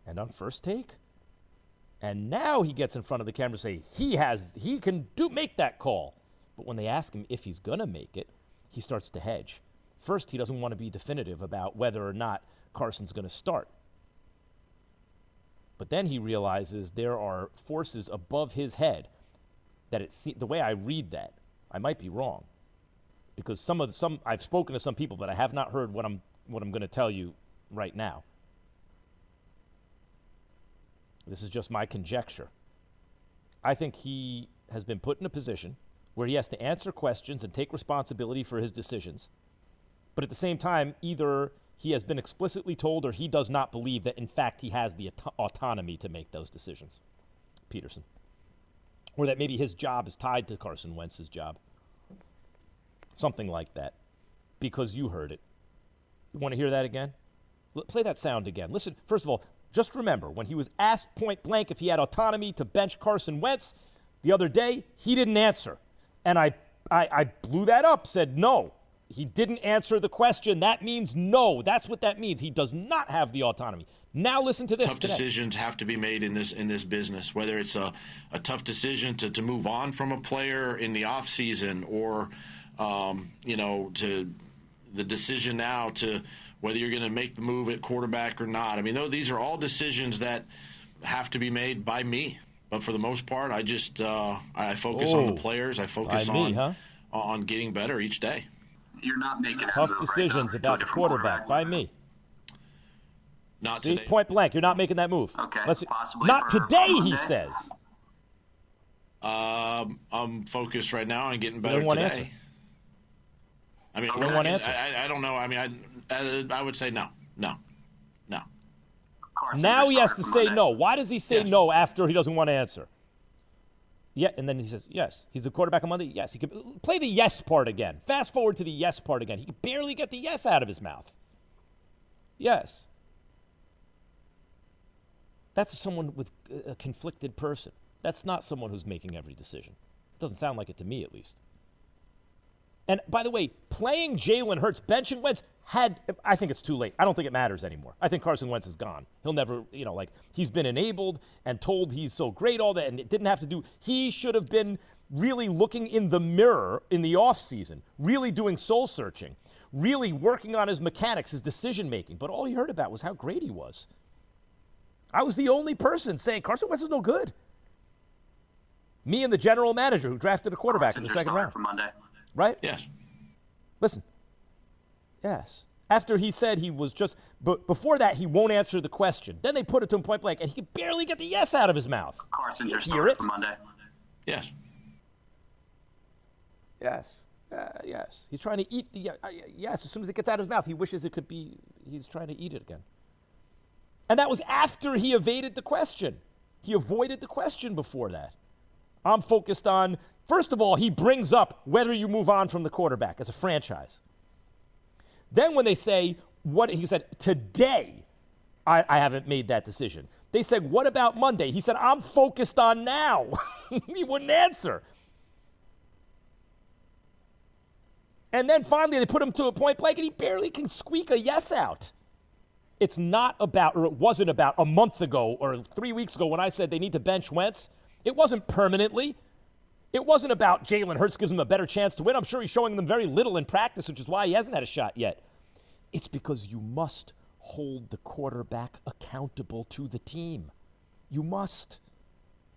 and on First Take. And now he gets in front of the camera and say he can make that call. But when they ask him if he's going to make it, he starts to hedge. First, he doesn't want to be definitive about whether or not Carson's going to start. But then he realizes there are forces above his head that the way I read that, I might be wrong. Because I've spoken to some people, but I have not heard what I'm going to tell you right now. This is just my conjecture. I think he has been put in a position where he has to answer questions and take responsibility for his decisions. But at the same time, either he has been explicitly told or he does not believe that, in fact, he has the autonomy to make those decisions. Pederson. Or that maybe his job is tied to Carson Wentz's job. Something like that. Because you heard it. You want to hear that again? Play that sound again. Listen, first of all, just remember, when he was asked point blank if he had autonomy to bench Carson Wentz the other day, he didn't answer. And I blew that up, said no. He didn't answer the question. That means no. That's what that means. He does not have the autonomy. Now listen to this. Tough decisions have to be made in this business, whether it's a tough decision to move on from a player in the offseason or, to the decision now to whether you're going to make the move at quarterback or not. I mean, these are all decisions that have to be made by me. But for the most part, I just I focus on the players. I focus on getting better each day. You're not making tough decisions about the quarterback by me. Not See, today. point blank. You're not making that move. Okay. Possibly not today, he says. I'm focused right now on getting better today. Answer. I mean, you don't want to answer. I don't know. I mean, I would say no. Now he has to say no. Why does he say no after he doesn't want to answer? Yeah, and then he says, yes. He's the quarterback on Monday? Yes. He could play the yes part again. Fast forward to the yes part again. He could barely get the yes out of his mouth. Yes. That's someone with a conflicted person. That's not someone who's making every decision. It doesn't sound like it to me, at least. And by the way, playing Jalen Hurts, benching Wentz, I think it's too late. I don't think it matters anymore. I think Carson Wentz is gone. He'll never, he's been enabled and told he's so great, all that, and it didn't have to do. He should have been really looking in the mirror in the offseason, really doing soul searching, really working on his mechanics, his decision making. But all he heard about was how great he was. I was the only person saying Carson Wentz is no good. Me and the general manager who drafted a quarterback in the second round. For Monday. Right? Yes. Listen. Yes. After he said he was just, but before that, he won't answer the question. Then they put it to him point blank, and he could barely get the yes out of his mouth. Carson's your starter for Monday. Yes. Yes. Yes. He's trying to eat the, yes, as soon as it gets out of his mouth, he wishes it could be, he's trying to eat it again. And that was after he evaded the question. He avoided the question before that. I'm focused on, first of all, he brings up whether you move on from the quarterback as a franchise. Then when they say, he said, today, I haven't made that decision. They said, what about Monday? He said, I'm focused on now. He wouldn't answer. And then finally they put him to a point blank and he barely can squeak a yes out. It's not about, or it wasn't about a month ago or 3 weeks ago when I said they need to bench Wentz. It wasn't permanently. It wasn't about Jalen Hurts gives him a better chance to win. I'm sure he's showing them very little in practice, which is why he hasn't had a shot yet. It's because you must hold the quarterback accountable to the team. You must.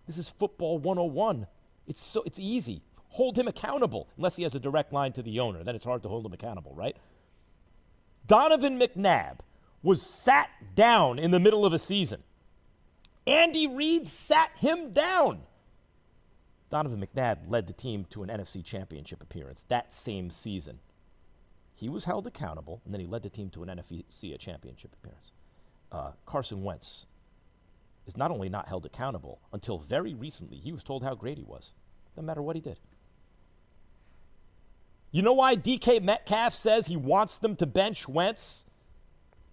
This is football 101. It's easy. Hold him accountable, unless he has a direct line to the owner. Then it's hard to hold him accountable, right? Donovan McNabb was sat down in the middle of a season. Andy Reid sat him down. Donovan McNabb led the team to an NFC Championship appearance that same season. He was held accountable, and then he led the team to an NFC Championship appearance. Carson Wentz is not only not held accountable, until very recently he was told how great he was. No matter what he did. You know why DK Metcalf says he wants them to bench Wentz?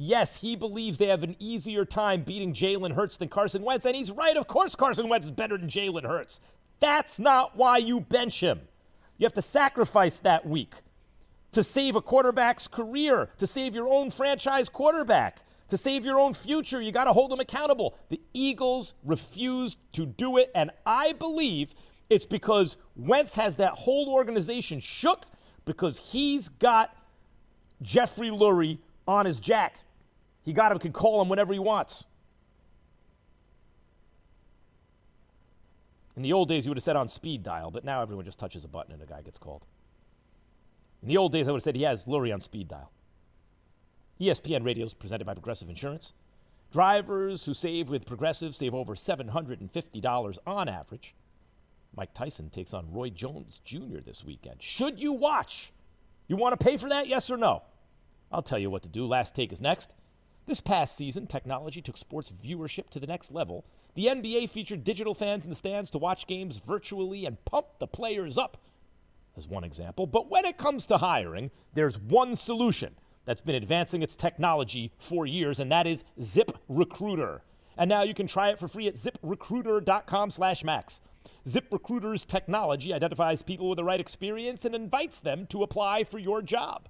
Yes, he believes they have an easier time beating Jalen Hurts than Carson Wentz, and he's right. Of course Carson Wentz is better than Jalen Hurts. That's not why you bench him. You have to sacrifice that week to save a quarterback's career, to save your own franchise quarterback, to save your own future. You got to hold him accountable. The Eagles refused to do it, and I believe it's because Wentz has that whole organization shook because he's got Jeffrey Lurie on his jack. He got him, can call him whenever he wants. In the old days, he would have said on speed dial, but now everyone just touches a button and a guy gets called. In the old days, I would have said he has Lurie on speed dial. ESPN Radio is presented by Progressive Insurance. Drivers who save with Progressive save over $750 on average. Mike Tyson takes on Roy Jones Jr. this weekend. Should you watch? You want to pay for that, yes or no? I'll tell you what to do. Last Take is next. This past season, technology took sports viewership to the next level. The NBA featured digital fans in the stands to watch games virtually and pump the players up, as one example. But when it comes to hiring, there's one solution that's been advancing its technology for years, and that is ZipRecruiter. And now you can try it for free at ZipRecruiter.com/max. ZipRecruiter's technology identifies people with the right experience and invites them to apply for your job.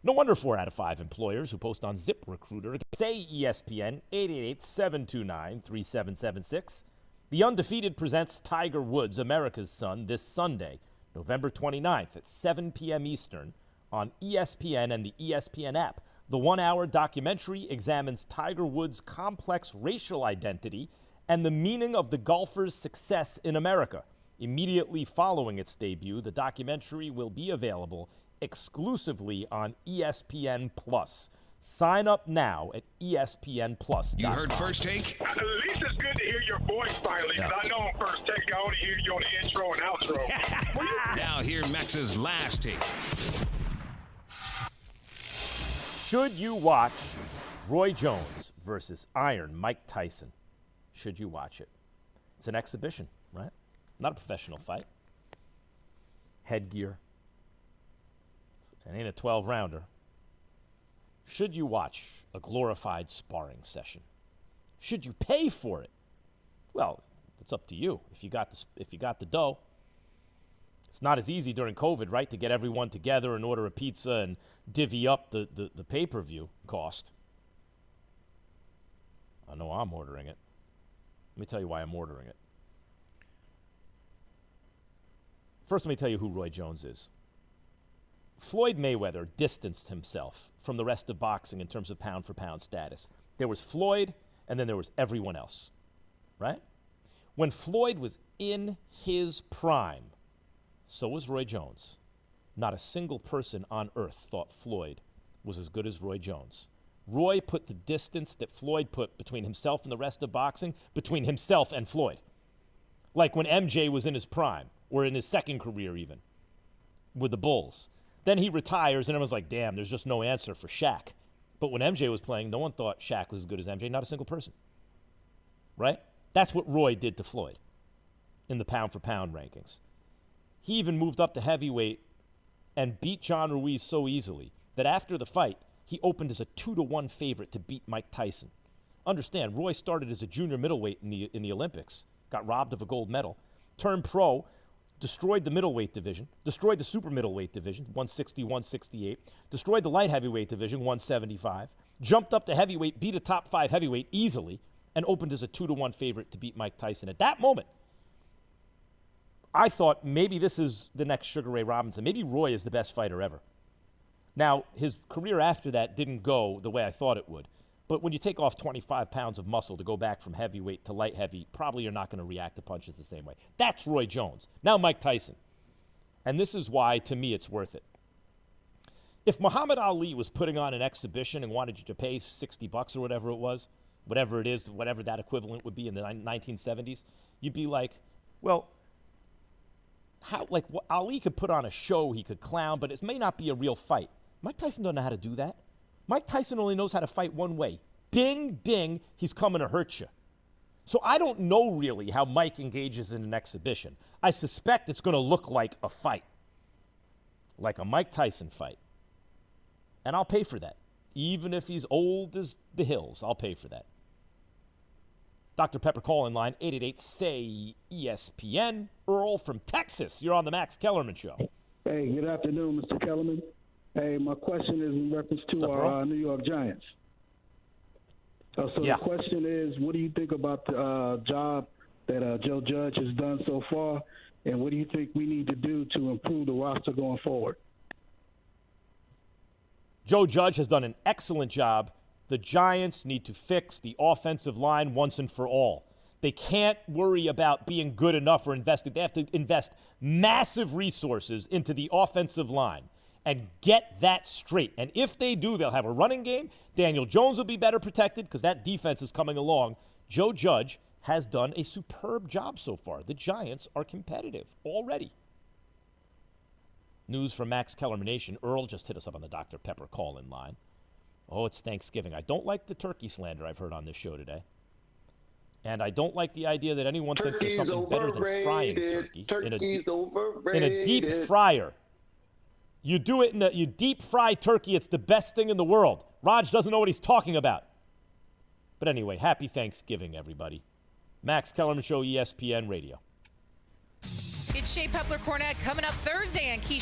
No wonder 4 out of 5 employers who post on ZipRecruiter say ESPN 888-729-3776. The Undefeated presents Tiger Woods, America's Son, this Sunday, November 29th at 7 p.m. Eastern on ESPN and the ESPN app. The 1-hour documentary examines Tiger Woods' complex racial identity and the meaning of the golfer's success in America. Immediately following its debut, the documentary will be available exclusively on ESPN+. Sign up now at ESPN+. You heard First Take? At least it's good to hear your voice finally, because I know on First Take I only hear you on the intro and outro. Now hear Max's Last Take. Should you watch Roy Jones versus Iron Mike Tyson. Should you watch it? It's an exhibition, right? Not a professional fight. Headgear. It ain't a 12-rounder. Should you watch a glorified sparring session? Should you pay for it? Well, it's up to you. If you got the dough. It's not as easy during COVID, right, to get everyone together and order a pizza and divvy up the pay-per-view cost. I know I'm ordering it. Let me tell you why I'm ordering it. First, let me tell you who Roy Jones is. Floyd Mayweather distanced himself from the rest of boxing in terms of pound-for-pound status. There was Floyd, and then there was everyone else, right? When Floyd was in his prime, so was Roy Jones. Not a single person on earth thought Floyd was as good as Roy Jones. Roy put the distance that Floyd put between himself and the rest of boxing, between himself and Floyd. Like when MJ was in his prime, or in his second career even, with the Bulls. Then he retires, and everyone's like, damn, there's just no answer for Shaq. But when MJ was playing, no one thought Shaq was as good as MJ, not a single person. Right? That's what Roy did to Floyd in the pound-for-pound rankings. He even moved up to heavyweight and beat John Ruiz so easily that after the fight, he opened as a 2-1 favorite to beat Mike Tyson. Understand, Roy started as a junior middleweight in the Olympics, got robbed of a gold medal, turned pro, destroyed the middleweight division, destroyed the super middleweight division, 160, 168, destroyed the light heavyweight division, 175, jumped up to heavyweight, beat a top 5 heavyweight easily, and opened as a 2-1 favorite to beat Mike Tyson. At that moment, I thought maybe this is the next Sugar Ray Robinson. Maybe Roy is the best fighter ever. Now, his career after that didn't go the way I thought it would. But when you take off 25 pounds of muscle to go back from heavyweight to light heavy, probably you're not going to react to punches the same way. That's Roy Jones. Now Mike Tyson. And this is why, to me, it's worth it. If Muhammad Ali was putting on an exhibition and wanted you to pay $60 or whatever it was, whatever it is, whatever that equivalent would be in the 1970s, you'd be like, well, Ali could put on a show, he could clown, but it may not be a real fight. Mike Tyson doesn't know how to do that. Mike Tyson only knows how to fight one way. Ding, ding, he's coming to hurt you. So I don't know really how Mike engages in an exhibition. I suspect it's going to look like a fight, like a Mike Tyson fight. And I'll pay for that. Even if he's old as the hills, I'll pay for that. Dr. Pepper call-in line, 888-SAY-ESPN. Earl from Texas, you're on the Max Kellerman Show. Hey, good afternoon, Mr. Kellerman. Hey, my question is in reference to our New York Giants. The question is, what do you think about the job that Joe Judge has done so far, and what do you think we need to do to improve the roster going forward? Joe Judge has done an excellent job. The Giants need to fix the offensive line once and for all. They can't worry about being good enough or investing. They have to invest massive resources into the offensive line and get that straight. And if they do, they'll have a running game. Daniel Jones will be better protected because that defense is coming along. Joe Judge has done a superb job so far. The Giants are competitive already. News from Max Kellerman Nation. Earl just hit us up on the Dr. Pepper call-in line. Oh, it's Thanksgiving. I don't like the turkey slander I've heard on this show today. And I don't like the idea that anyone thinks there's something better than frying turkey. In a deep fryer. You do it you deep fry turkey, it's the best thing in the world. Raj doesn't know what he's talking about. But anyway, happy Thanksgiving, everybody. Max Kellerman Show, ESPN Radio. It's Shea Pepler-Cornett coming up Thursday on Keyshawn.